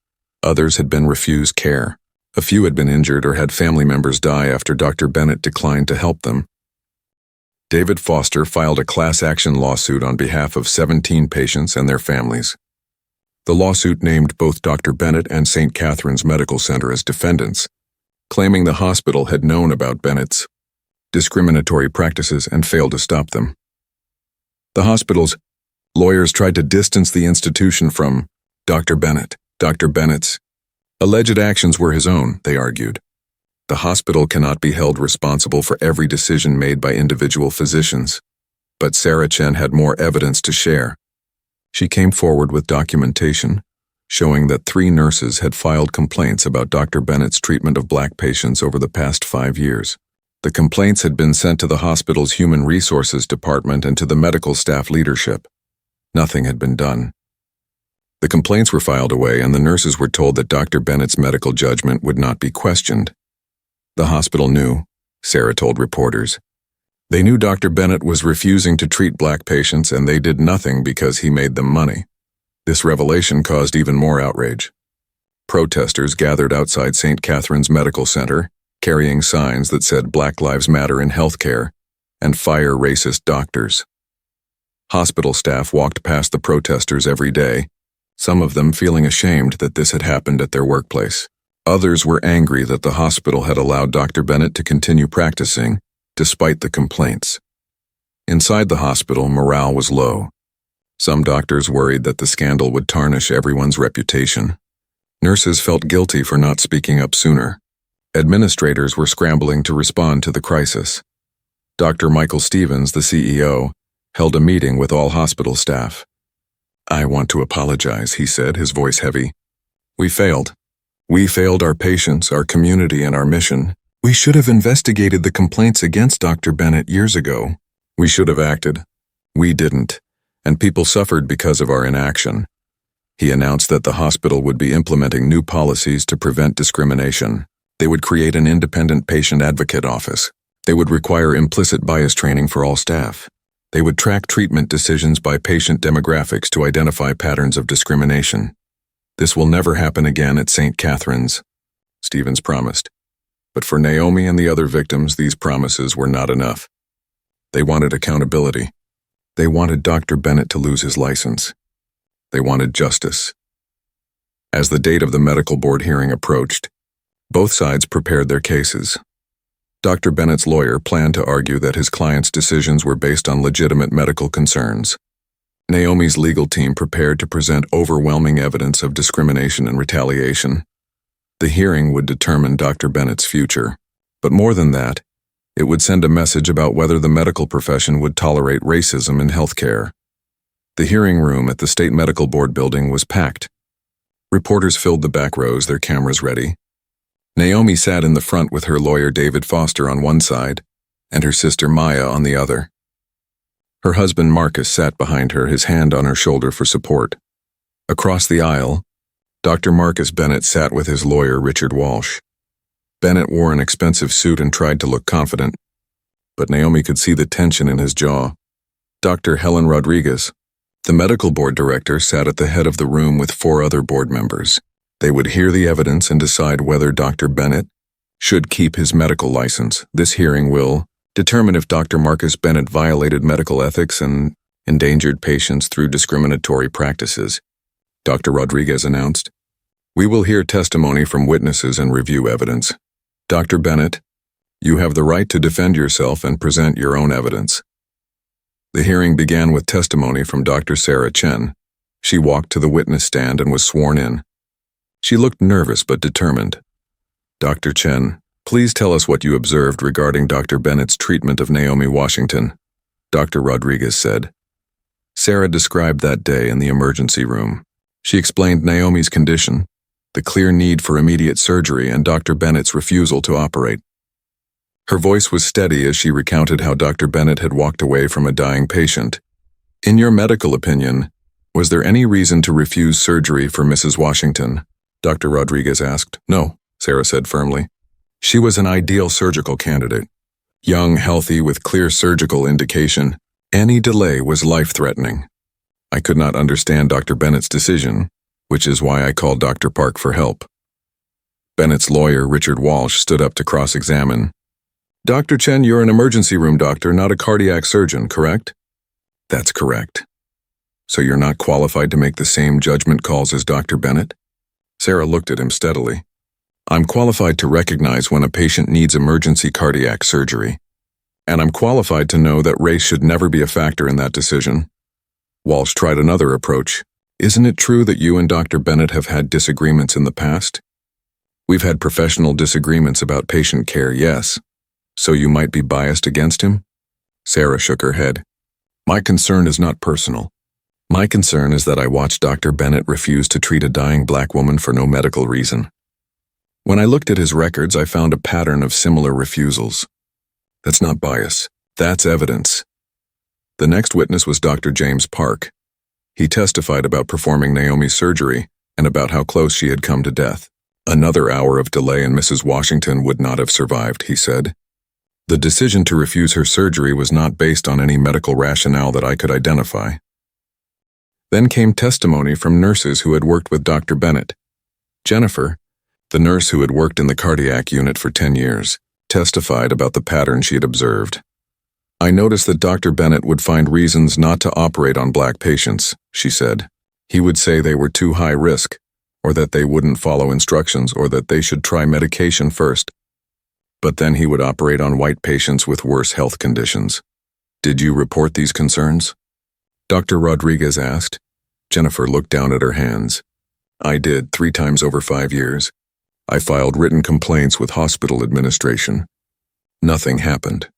Others had been refused care. A few had been injured or had family members die after Dr. Bennett declined to help them. David Foster filed a class action lawsuit on behalf of 17 patients and their families. The lawsuit named both Dr. Bennett and St. Catherine's Medical Center as defendants, claiming the hospital had known about Bennett's discriminatory practices and failed to stop them. The hospital's lawyers tried to distance the institution from Dr. Bennett. Dr. Bennett's alleged actions were his own, they argued. The hospital cannot be held responsible for every decision made by individual physicians. But Sarah Chen had more evidence to share. She came forward with documentation showing that 3 nurses had filed complaints about Dr. Bennett's treatment of black patients over the past 5 years. The complaints had been sent to the hospital's Human Resources Department and to the medical staff leadership. Nothing had been done. The complaints were filed away, and the nurses were told that Dr. Bennett's medical judgment would not be questioned. The hospital knew, Sarah told reporters. They knew Dr. Bennett was refusing to treat black patients, and they did nothing because he made them money. This revelation caused even more outrage. Protesters gathered outside St. Catherine's Medical Center, carrying signs that said Black Lives Matter in healthcare and fire racist doctors. Hospital staff walked past the protesters every day, some of them feeling ashamed that this had happened at their workplace. Others were angry that the hospital had allowed Dr. Bennett to continue practicing, despite the complaints. Inside the hospital, morale was low. Some doctors worried that the scandal would tarnish everyone's reputation. Nurses felt guilty for not speaking up sooner. Administrators were scrambling to respond to the crisis. Dr. Michael Stevens, the CEO, held a meeting with all hospital staff. "I want to apologize," he said, his voice heavy. "We failed. We failed our patients, our community, and our mission. We should have investigated the complaints against Dr. Bennett years ago. We should have acted. We didn't, and people suffered because of our inaction." He announced that the hospital would be implementing new policies to prevent discrimination. They would create an independent patient advocate office. They would require implicit bias training for all staff. They would track treatment decisions by patient demographics to identify patterns of discrimination. "This will never happen again at St. Catherine's," Stevens promised. But for Naomi and the other victims, these promises were not enough. They wanted accountability. They wanted Dr. Bennett to lose his license. They wanted justice. As the date of the medical board hearing approached, both sides prepared their cases. Dr. Bennett's lawyer planned to argue that his client's decisions were based on legitimate medical concerns. Naomi's legal team prepared to present overwhelming evidence of discrimination and retaliation. The hearing would determine Dr. Bennett's future. But more than that, It would send a message about whether the medical profession would tolerate racism in healthcare. The hearing room at the State Medical Board building was packed. Reporters filled the back rows, their cameras ready. Naomi sat in the front with her lawyer David Foster on one side and her sister Maya on the other. Her husband Marcus sat behind her, his hand on her shoulder for support. Across the aisle, Dr. Marcus Bennett sat with his lawyer Richard Walsh. Bennett wore an expensive suit and tried to look confident, but Naomi could see the tension in his jaw. Dr. Helen Rodriguez, the medical board director, sat at the head of the room with 4 other board members. They would hear the evidence and decide whether Dr. Bennett should keep his medical license. This hearing will determine if Dr. Marcus Bennett violated medical ethics and endangered patients through discriminatory practices. Dr. Rodriguez announced, "We will hear testimony from witnesses and review evidence. Dr. Bennett, you have the right to defend yourself and present your own evidence." The hearing began with testimony from Dr. Sarah Chen. She walked to the witness stand and was sworn in. She looked nervous but determined. "Dr. Chen, please tell us what you observed regarding Dr. Bennett's treatment of Naomi Washington," Dr. Rodriguez said. Sarah described that day in the emergency room. She explained Naomi's condition, the clear need for immediate surgery, and Dr. Bennett's refusal to operate. Her voice was steady as she recounted how Dr. Bennett had walked away from a dying patient. "In your medical opinion, was there any reason to refuse surgery for Mrs. Washington?" Dr. Rodriguez asked. "No," Sarah said firmly. "She was an ideal surgical candidate. Young, healthy, with clear surgical indication. Any delay was life-threatening. I could not understand Dr. Bennett's decision, which is why I called Dr. Park for help." Bennett's lawyer, Richard Walsh, stood up to cross-examine. "Dr. Chen, you're an emergency room doctor, not a cardiac surgeon, correct?" "That's correct." "So you're not qualified to make the same judgment calls as Dr. Bennett?" Sarah looked at him steadily. "I'm qualified to recognize when a patient needs emergency cardiac surgery, and I'm qualified to know that race should never be a factor in that decision." Walsh tried another approach. "Isn't it true that you and Dr. Bennett have had disagreements in the past?" "We've had professional disagreements about patient care, yes. So you might be biased against him?" Sarah shook her head. "My concern is not personal. My concern is that I watched Dr. Bennett refuse to treat a dying black woman for no medical reason. When I looked at his records, I found a pattern of similar refusals. That's not bias. That's evidence." The next witness was Dr. James Park. He testified about performing Naomi's surgery and about how close she had come to death. "Another hour of delay and Mrs. Washington would not have survived," he said. "The decision to refuse her surgery was not based on any medical rationale that I could identify." Then came testimony from nurses who had worked with Dr. Bennett. Jennifer, the nurse who had worked in the cardiac unit for 10 years, testified about the pattern she had observed. "I noticed that Dr. Bennett would find reasons not to operate on black patients," she said. "He would say they were too high risk, or that they wouldn't follow instructions, or that they should try medication first. But then he would operate on white patients with worse health conditions." "Did you report these concerns?" Dr. Rodriguez asked. Jennifer looked down at her hands. "I did, 3 times over 5 years. I filed written complaints with hospital administration. Nothing happened.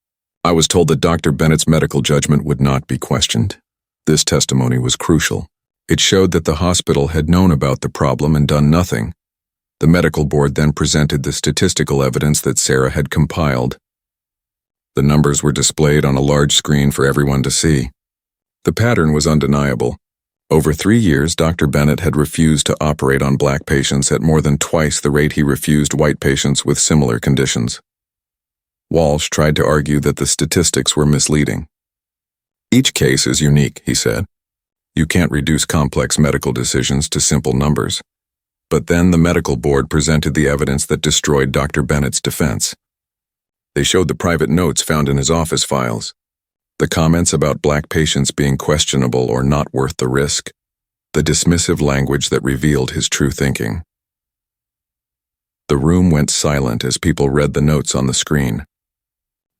I was told that Dr. Bennett's medical judgment would not be questioned." This testimony was crucial. It showed that the hospital had known about the problem and done nothing. The medical board then presented the statistical evidence that Sarah had compiled. The numbers were displayed on a large screen for everyone to see. The pattern was undeniable. Over 3 years, Dr. Bennett had refused to operate on black patients at more than twice the rate he refused white patients with similar conditions. Walsh tried to argue that the statistics were misleading. "Each case is unique," he said. "You can't reduce complex medical decisions to simple numbers." But then the medical board presented the evidence that destroyed Dr. Bennett's defense. They showed the private notes found in his office files, the comments about black patients being questionable or not worth the risk, the dismissive language that revealed his true thinking. The room went silent as people read the notes on the screen.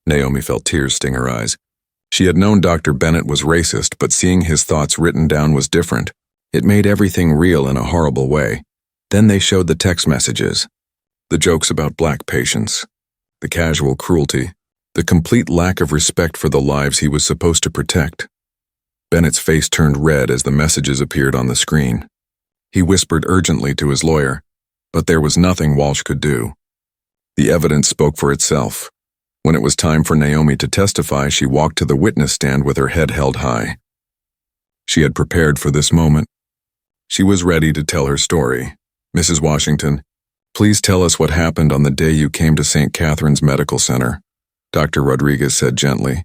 Naomi felt tears sting her eyes. She had known Dr. Bennett was racist, but seeing his thoughts written down was different. It made everything real in a horrible way. Then they showed the text messages, the jokes about black patients, the casual cruelty, The complete lack of respect for the lives he was supposed to protect. Bennett's face turned red as the messages appeared on the screen. He whispered urgently to his lawyer, but there was nothing Walsh could do. The evidence spoke for itself. When it was time for Naomi to testify, she walked to the witness stand with her head held high. She had prepared for this moment. She was ready to tell her story. "Mrs. Washington, please tell us what happened on the day you came to St. Catherine's Medical Center," Dr. Rodriguez said gently.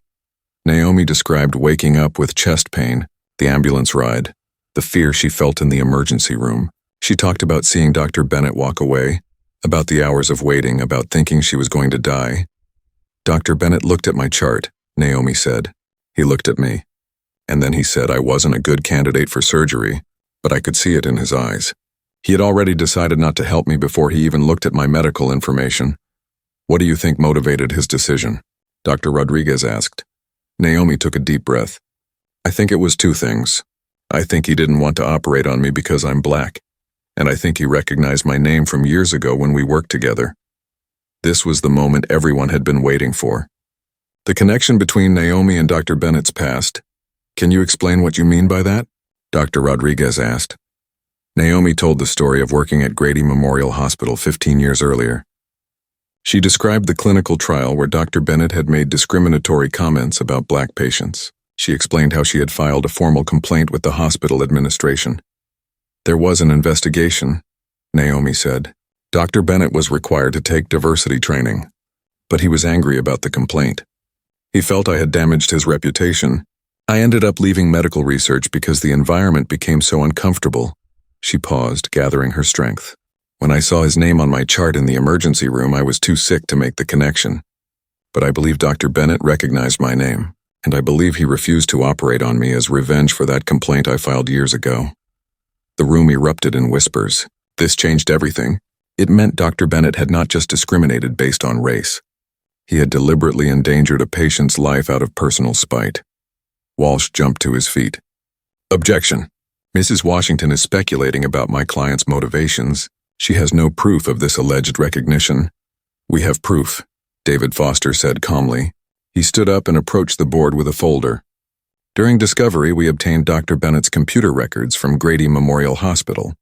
Naomi described waking up with chest pain, the ambulance ride, the fear she felt in the emergency room. She talked about seeing Dr. Bennett walk away, about the hours of waiting, about thinking she was going to die. "Dr. Bennett looked at my chart," Naomi said. "He looked at me. And then he said I wasn't a good candidate for surgery, but I could see it in his eyes. He had already decided not to help me before he even looked at my medical information." "What do you think motivated his decision?" Dr. Rodriguez asked. Naomi took a deep breath. "I think it was two things. I think he didn't want to operate on me because I'm black, and I think he recognized my name from years ago when we worked together." This was the moment everyone had been waiting for. The connection between Naomi and Dr. Bennett's past. "Can you explain what you mean by that?" Dr. Rodriguez asked. Naomi told the story of working at Grady Memorial Hospital 15 years earlier. She described the clinical trial where Dr. Bennett had made discriminatory comments about black patients. She explained how she had filed a formal complaint with the hospital administration. "There was an investigation," Naomi said. "Dr. Bennett was required to take diversity training, but he was angry about the complaint. He felt I had damaged his reputation. I ended up leaving medical research because the environment became so uncomfortable." She paused, gathering her strength. "When I saw his name on my chart in the emergency room, I was too sick to make the connection. But I believe Dr. Bennett recognized my name, and I believe he refused to operate on me as revenge for that complaint I filed years ago." The room erupted in whispers. This changed everything. It meant Dr. Bennett had not just discriminated based on race. He had deliberately endangered a patient's life out of personal spite. Walsh jumped to his feet. "Objection. Mrs. Washington is speculating about my client's motivations. She has no proof of this alleged recognition." "We have proof," David Foster said calmly. He stood up and approached the board with a folder. "During discovery, we obtained Dr. Bennett's computer records from Grady Memorial Hospital.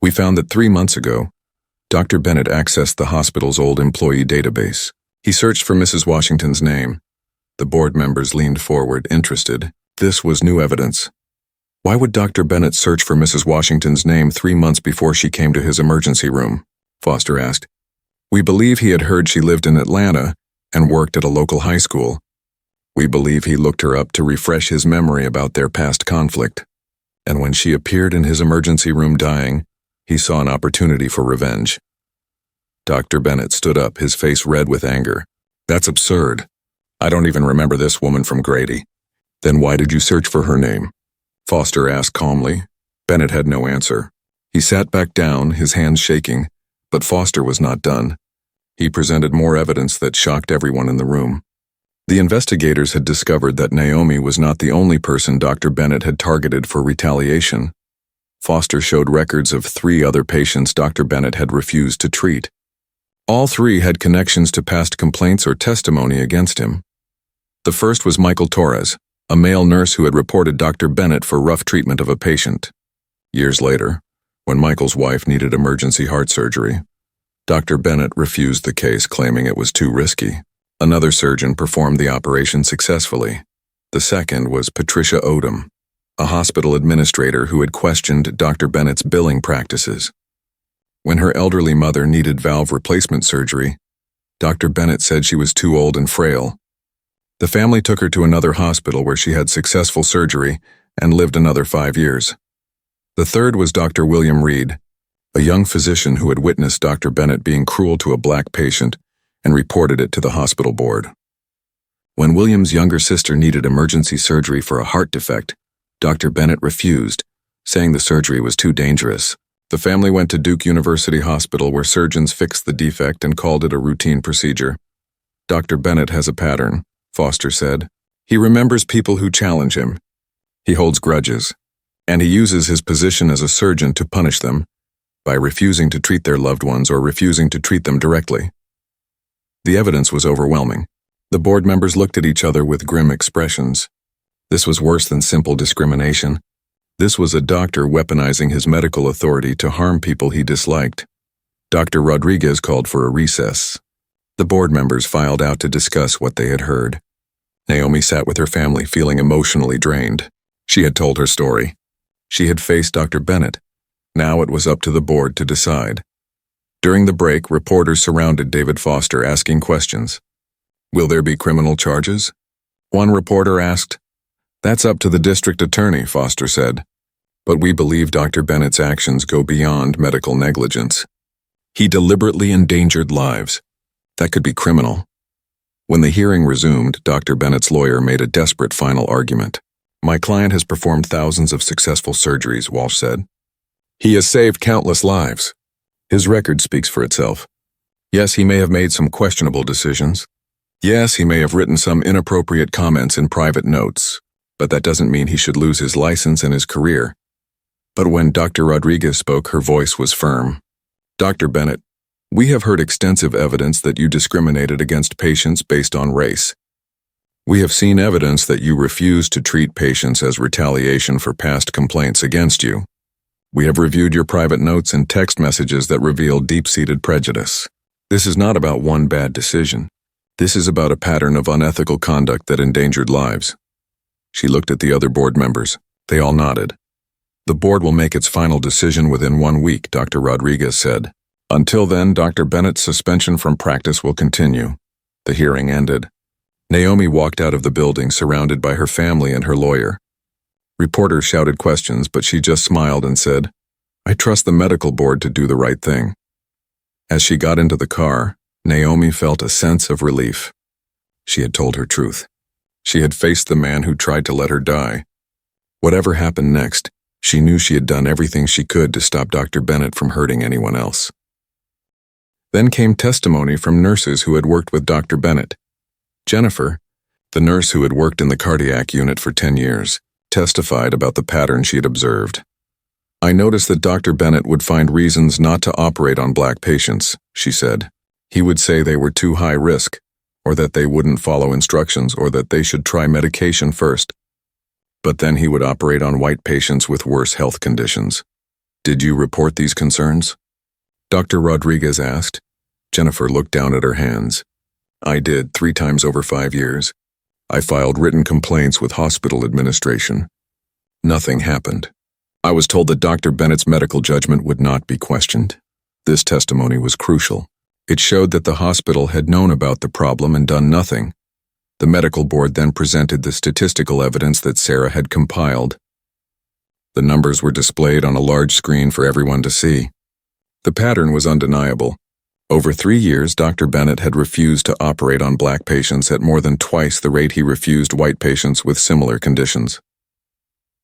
We found that 3 months ago, Dr. Bennett accessed the hospital's old employee database. He searched for Mrs. Washington's name." The board members leaned forward, interested. This was new evidence. "Why would Dr. Bennett search for Mrs. Washington's name 3 months before she came to his emergency room?" Foster asked. "We believe he had heard she lived in Atlanta and worked at a local high school. We believe he looked her up to refresh his memory about their past conflict. And when she appeared in his emergency room dying, he saw an opportunity for revenge." Dr. Bennett stood up, his face red with anger. "That's absurd. I don't even remember this woman from Grady." "Then why did you search for her name?" Foster asked calmly. Bennett had no answer. He sat back down, his hands shaking, but Foster was not done. He presented more evidence that shocked everyone in the room. The investigators had discovered that Naomi was not the only person Dr. Bennett had targeted for retaliation. Foster showed records of 3 other patients Dr. Bennett had refused to treat. All 3 had connections to past complaints or testimony against him. The first was Michael Torres, a male nurse who had reported Dr. Bennett for rough treatment of a patient. Years later, when Michael's wife needed emergency heart surgery, Dr. Bennett refused the case, claiming it was too risky. Another surgeon performed the operation successfully. The second was Patricia Odom, a hospital administrator who had questioned Dr. Bennett's billing practices. When her elderly mother needed valve replacement surgery, Dr. Bennett said she was too old and frail. The family took her to another hospital where she had successful surgery and lived another 5 years. The third was Dr. William Reed, a young physician who had witnessed Dr. Bennett being cruel to a black patient and reported it to the hospital board. When William's younger sister needed emergency surgery for a heart defect, Dr. Bennett refused, saying the surgery was too dangerous. The family went to Duke University Hospital where surgeons fixed the defect and called it a routine procedure. "Dr. Bennett has a pattern," Foster said. "He remembers people who challenge him. He holds grudges, and he uses his position as a surgeon to punish them by refusing to treat their loved ones or refusing to treat them directly." The evidence was overwhelming. The board members looked at each other with grim expressions. This was worse than simple discrimination. This was a doctor weaponizing his medical authority to harm people he disliked. Dr. Rodriguez called for a recess. The board members filed out to discuss what they had heard. Naomi sat with her family feeling emotionally drained. She had told her story. She had faced Dr. Bennett. Now it was up to the board to decide. During the break, reporters surrounded David Foster asking questions. Will there be criminal charges? One reporter asked. That's up to the district attorney, Foster said. But we believe Dr. Bennett's actions go beyond medical negligence. He deliberately endangered lives. That could be criminal. When the hearing resumed, Dr. Bennett's lawyer made a desperate final argument. My client has performed thousands of successful surgeries, Walsh said. He has saved countless lives. His record speaks for itself. Yes, he may have made some questionable decisions. Yes, he may have written some inappropriate comments in private notes, but that doesn't mean he should lose his license and his career. But when Dr. Rodriguez spoke, her voice was firm. Dr. Bennett, we have heard extensive evidence that you discriminated against patients based on race. We have seen evidence that you refused to treat patients as retaliation for past complaints against you. We have reviewed your private notes and text messages that reveal deep-seated prejudice. This is not about one bad decision. This is about a pattern of unethical conduct that endangered lives. She looked at the other board members. They all nodded. The board will make its final decision within 1 week, Dr. Rodriguez said. Until then, Dr. Bennett's suspension from practice will continue. The hearing ended. Naomi walked out of the building surrounded by her family and her lawyer. Reporters shouted questions, but she just smiled and said, I trust the medical board to do the right thing. As she got into the car, Naomi felt a sense of relief. She had told her truth. She had faced the man who tried to let her die. Whatever happened next, she knew she had done everything she could to stop Dr. Bennett from hurting anyone else. Then came testimony from nurses who had worked with Dr. Bennett. Jennifer, the nurse who had worked in the cardiac unit for 10 years, testified about the pattern she had observed. I noticed that Dr. Bennett would find reasons not to operate on black patients, she said. He would say they were too high risk, or that they wouldn't follow instructions, or that they should try medication first. But then he would operate on white patients with worse health conditions. Did you report these concerns? Dr. Rodriguez asked. Jennifer looked down at her hands. I did, 3 times over 5 years. I filed written complaints with hospital administration. Nothing happened. I was told that Dr. Bennett's medical judgment would not be questioned. This testimony was crucial. It showed that the hospital had known about the problem and done nothing. The medical board then presented the statistical evidence that Sarah had compiled. The numbers were displayed on a large screen for everyone to see. The pattern was undeniable. Over 3 years, Dr. Bennett had refused to operate on black patients at more than twice the rate he refused white patients with similar conditions.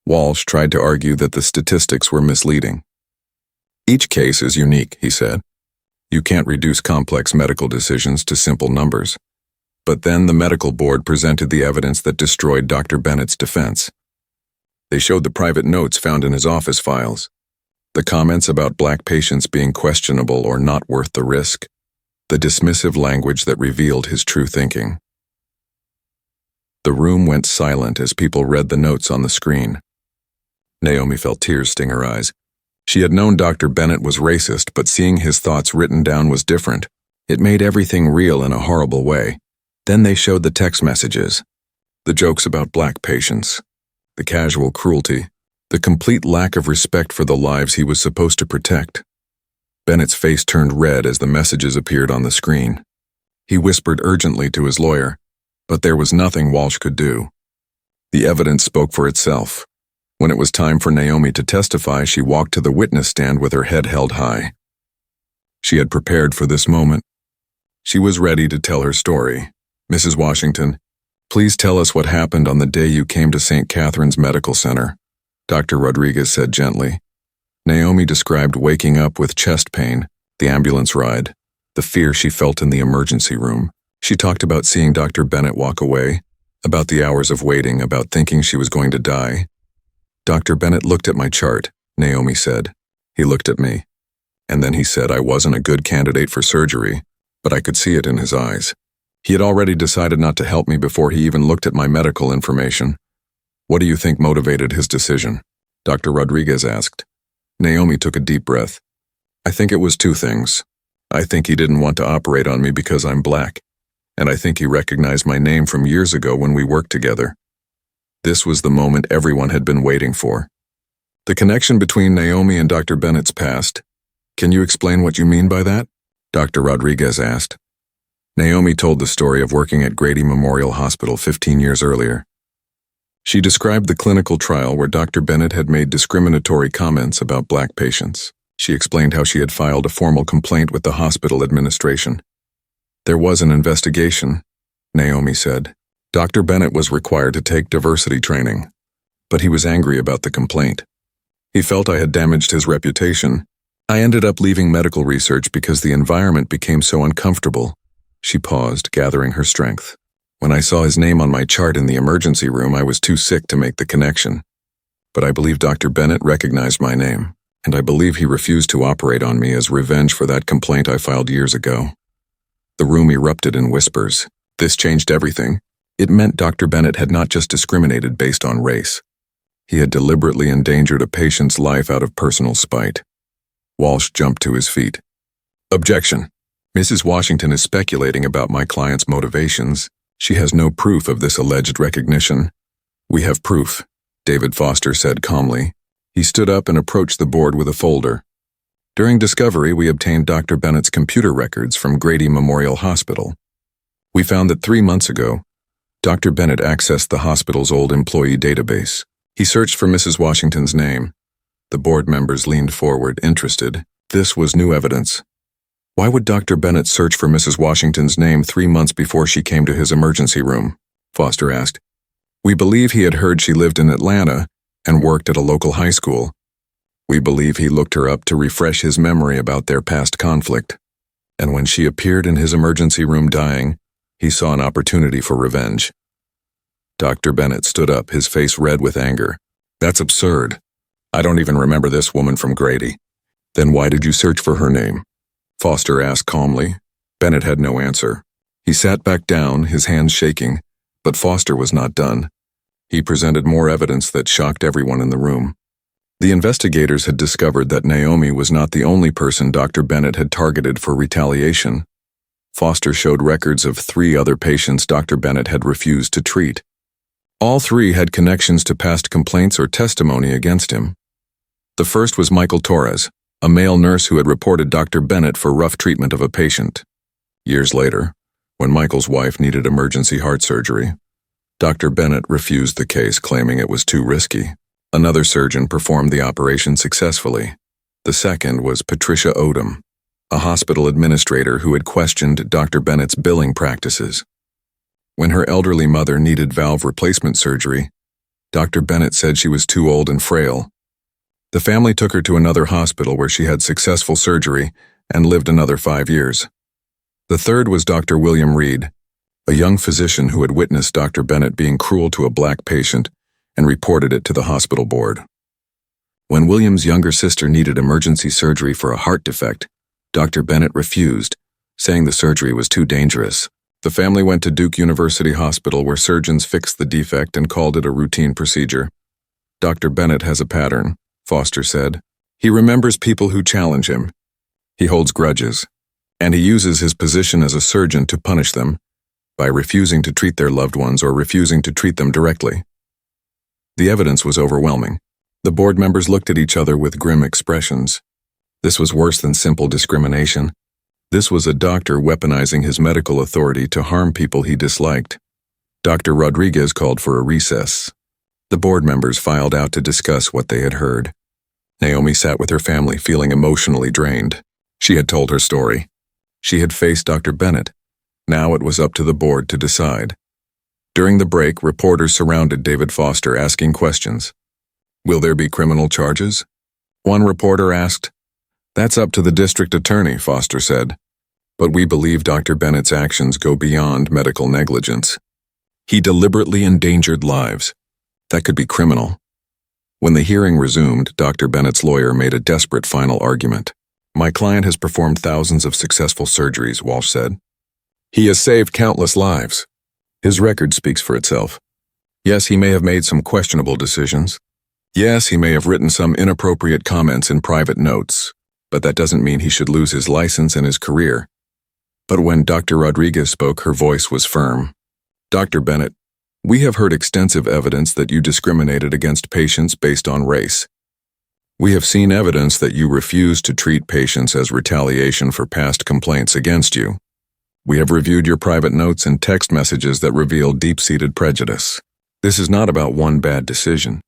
Walsh tried to argue that the statistics were misleading. Each case is unique, he said. You can't reduce complex medical decisions to simple numbers. But then the medical board presented the evidence that destroyed Dr. Bennett's defense. They showed the private notes found in his office files, the comments about black patients being questionable or not worth the risk, the dismissive language that revealed his true thinking. The room went silent as people read the notes on the screen. Naomi felt tears sting her eyes. She had known Dr. Bennett was racist, but seeing his thoughts written down was different. It made everything real in a horrible way. Then they showed the text messages, the jokes about black patients, the casual cruelty, the complete lack of respect for the lives he was supposed to protect. Bennett's face turned red as the messages appeared on the screen. He whispered urgently to his lawyer, but there was nothing Walsh could do. The evidence spoke for itself. When it was time for Naomi to testify, she walked to the witness stand with her head held high. She had prepared for this moment. She was ready to tell her story. Mrs. Washington, please tell us what happened on the day you came to St. Catherine's Medical Center, Dr. Rodriguez said gently. Naomi described waking up with chest pain, the ambulance ride, the fear she felt in the emergency room. She talked about seeing Dr. Bennett walk away, about the hours of waiting, about thinking she was going to die. Dr. Bennett looked at my chart, Naomi said. He looked at me. And then he said I wasn't a good candidate for surgery, but I could see it in his eyes. He had already decided not to help me before he even looked at my medical information. What do you think motivated his decision? Dr. Rodriguez asked. Naomi took a deep breath. I think it was two things. I think he didn't want to operate on me because I'm black, and I think he recognized my name from years ago when we worked together. This was the moment everyone had been waiting for. The connection between Naomi and Dr. Bennett's past. Can you explain what you mean by that? Dr. Rodriguez asked. Naomi told the story of working at Grady Memorial Hospital 15 years earlier. She described the clinical trial where Dr. Bennett had made discriminatory comments about black patients. She explained how she had filed a formal complaint with the hospital administration. There was an investigation, Naomi said. Dr. Bennett was required to take diversity training, but he was angry about the complaint. He felt I had damaged his reputation. I ended up leaving medical research because the environment became so uncomfortable. She paused, gathering her strength. When I saw his name on my chart in the emergency room, I was too sick to make the connection. But I believe Dr. Bennett recognized my name, and I believe he refused to operate on me as revenge for that complaint I filed years ago. The room erupted in whispers. This changed everything. It meant Dr. Bennett had not just discriminated based on race. He had deliberately endangered a patient's life out of personal spite. Walsh jumped to his feet. Objection. Mrs. Washington is speculating about my client's motivations. She has no proof of this alleged recognition. We have proof, David Foster said calmly. He stood up and approached the board with a folder. During discovery, we obtained Dr. Bennett's computer records from Grady Memorial Hospital. We found that 3 months ago, Dr. Bennett accessed the hospital's old employee database. He searched for Mrs. Washington's name. The board members leaned forward, interested. This was new evidence. Why would Dr. Bennett search for Mrs. Washington's name 3 months before she came to his emergency room? Foster asked. We believe he had heard she lived in Atlanta and worked at a local high school. We believe he looked her up to refresh his memory about their past conflict. And when she appeared in his emergency room dying, he saw an opportunity for revenge. Dr. Bennett stood up, his face red with anger. That's absurd. I don't even remember this woman from Grady. Then why did you search for her name? Foster asked calmly. Bennett had no answer. He sat back down, his hands shaking, but Foster was not done. He presented more evidence that shocked everyone in the room. The investigators had discovered that Naomi was not the only person Dr. Bennett had targeted for retaliation. Foster showed records of 3 other patients Dr. Bennett had refused to treat. All 3 had connections to past complaints or testimony against him. The first was Michael Torres, a male nurse who had reported Dr. Bennett for rough treatment of a patient. Years later, when Michael's wife needed emergency heart surgery, Dr. Bennett refused the case, claiming it was too risky. Another surgeon performed the operation successfully. The second was Patricia Odom, a hospital administrator who had questioned Dr. Bennett's billing practices. When her elderly mother needed valve replacement surgery, Dr. Bennett said she was too old and frail. The family took her to another hospital where she had successful surgery and lived another 5 years. The third was Dr. William Reed, a young physician who had witnessed Dr. Bennett being cruel to a black patient and reported it to the hospital board. When William's younger sister needed emergency surgery for a heart defect, Dr. Bennett refused, saying the surgery was too dangerous. The family went to Duke University Hospital where surgeons fixed the defect and called it a routine procedure. Dr. Bennett has a pattern, Foster said. He remembers people who challenge him. He holds grudges, and he uses his position as a surgeon to punish them by refusing to treat their loved ones or refusing to treat them directly. The evidence was overwhelming. The board members looked at each other with grim expressions. This was worse than simple discrimination. This was a doctor weaponizing his medical authority to harm people he disliked. Dr. Rodriguez called for a recess. The board members filed out to discuss what they had heard. Naomi sat with her family, feeling emotionally drained. She had told her story. She had faced Dr. Bennett. Now it was up to the board to decide. During the break, reporters surrounded David Foster, asking questions. Will there be criminal charges? One reporter asked. That's up to the district attorney, Foster said. But we believe Dr. Bennett's actions go beyond medical negligence. He deliberately endangered lives. That could be criminal. When the hearing resumed, Dr. Bennett's lawyer made a desperate final argument. My client has performed thousands of successful surgeries, Walsh said. He has saved countless lives. His record speaks for itself. Yes, he may have made some questionable decisions. Yes, he may have written some inappropriate comments in private notes, but that doesn't mean he should lose his license and his career. But when Dr. Rodriguez spoke, her voice was firm. Dr. Bennett, we have heard extensive evidence that you discriminated against patients based on race. We have seen evidence that you refused to treat patients as retaliation for past complaints against you. We have reviewed your private notes and text messages that reveal deep-seated prejudice. This is not about one bad decision.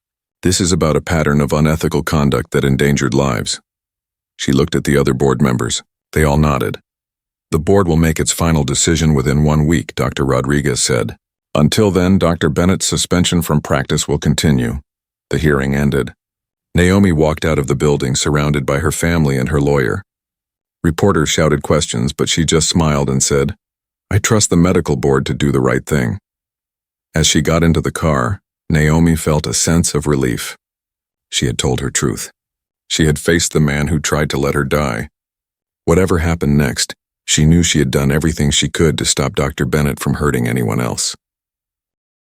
This is about a pattern of unethical conduct that endangered lives. She looked at the other board members. They all nodded. The board will make its final decision within 1 week, Dr. Rodriguez said. Until then, Dr. Bennett's suspension from practice will continue. The hearing ended. Naomi walked out of the building surrounded by her family and her lawyer. Reporters shouted questions, but she just smiled and said, I trust the medical board to do the right thing. As she got into the car, Naomi felt a sense of relief. She had told her truth. She had faced the man who tried to let her die. Whatever happened next, she knew she had done everything she could to stop Dr. Bennett from hurting anyone else.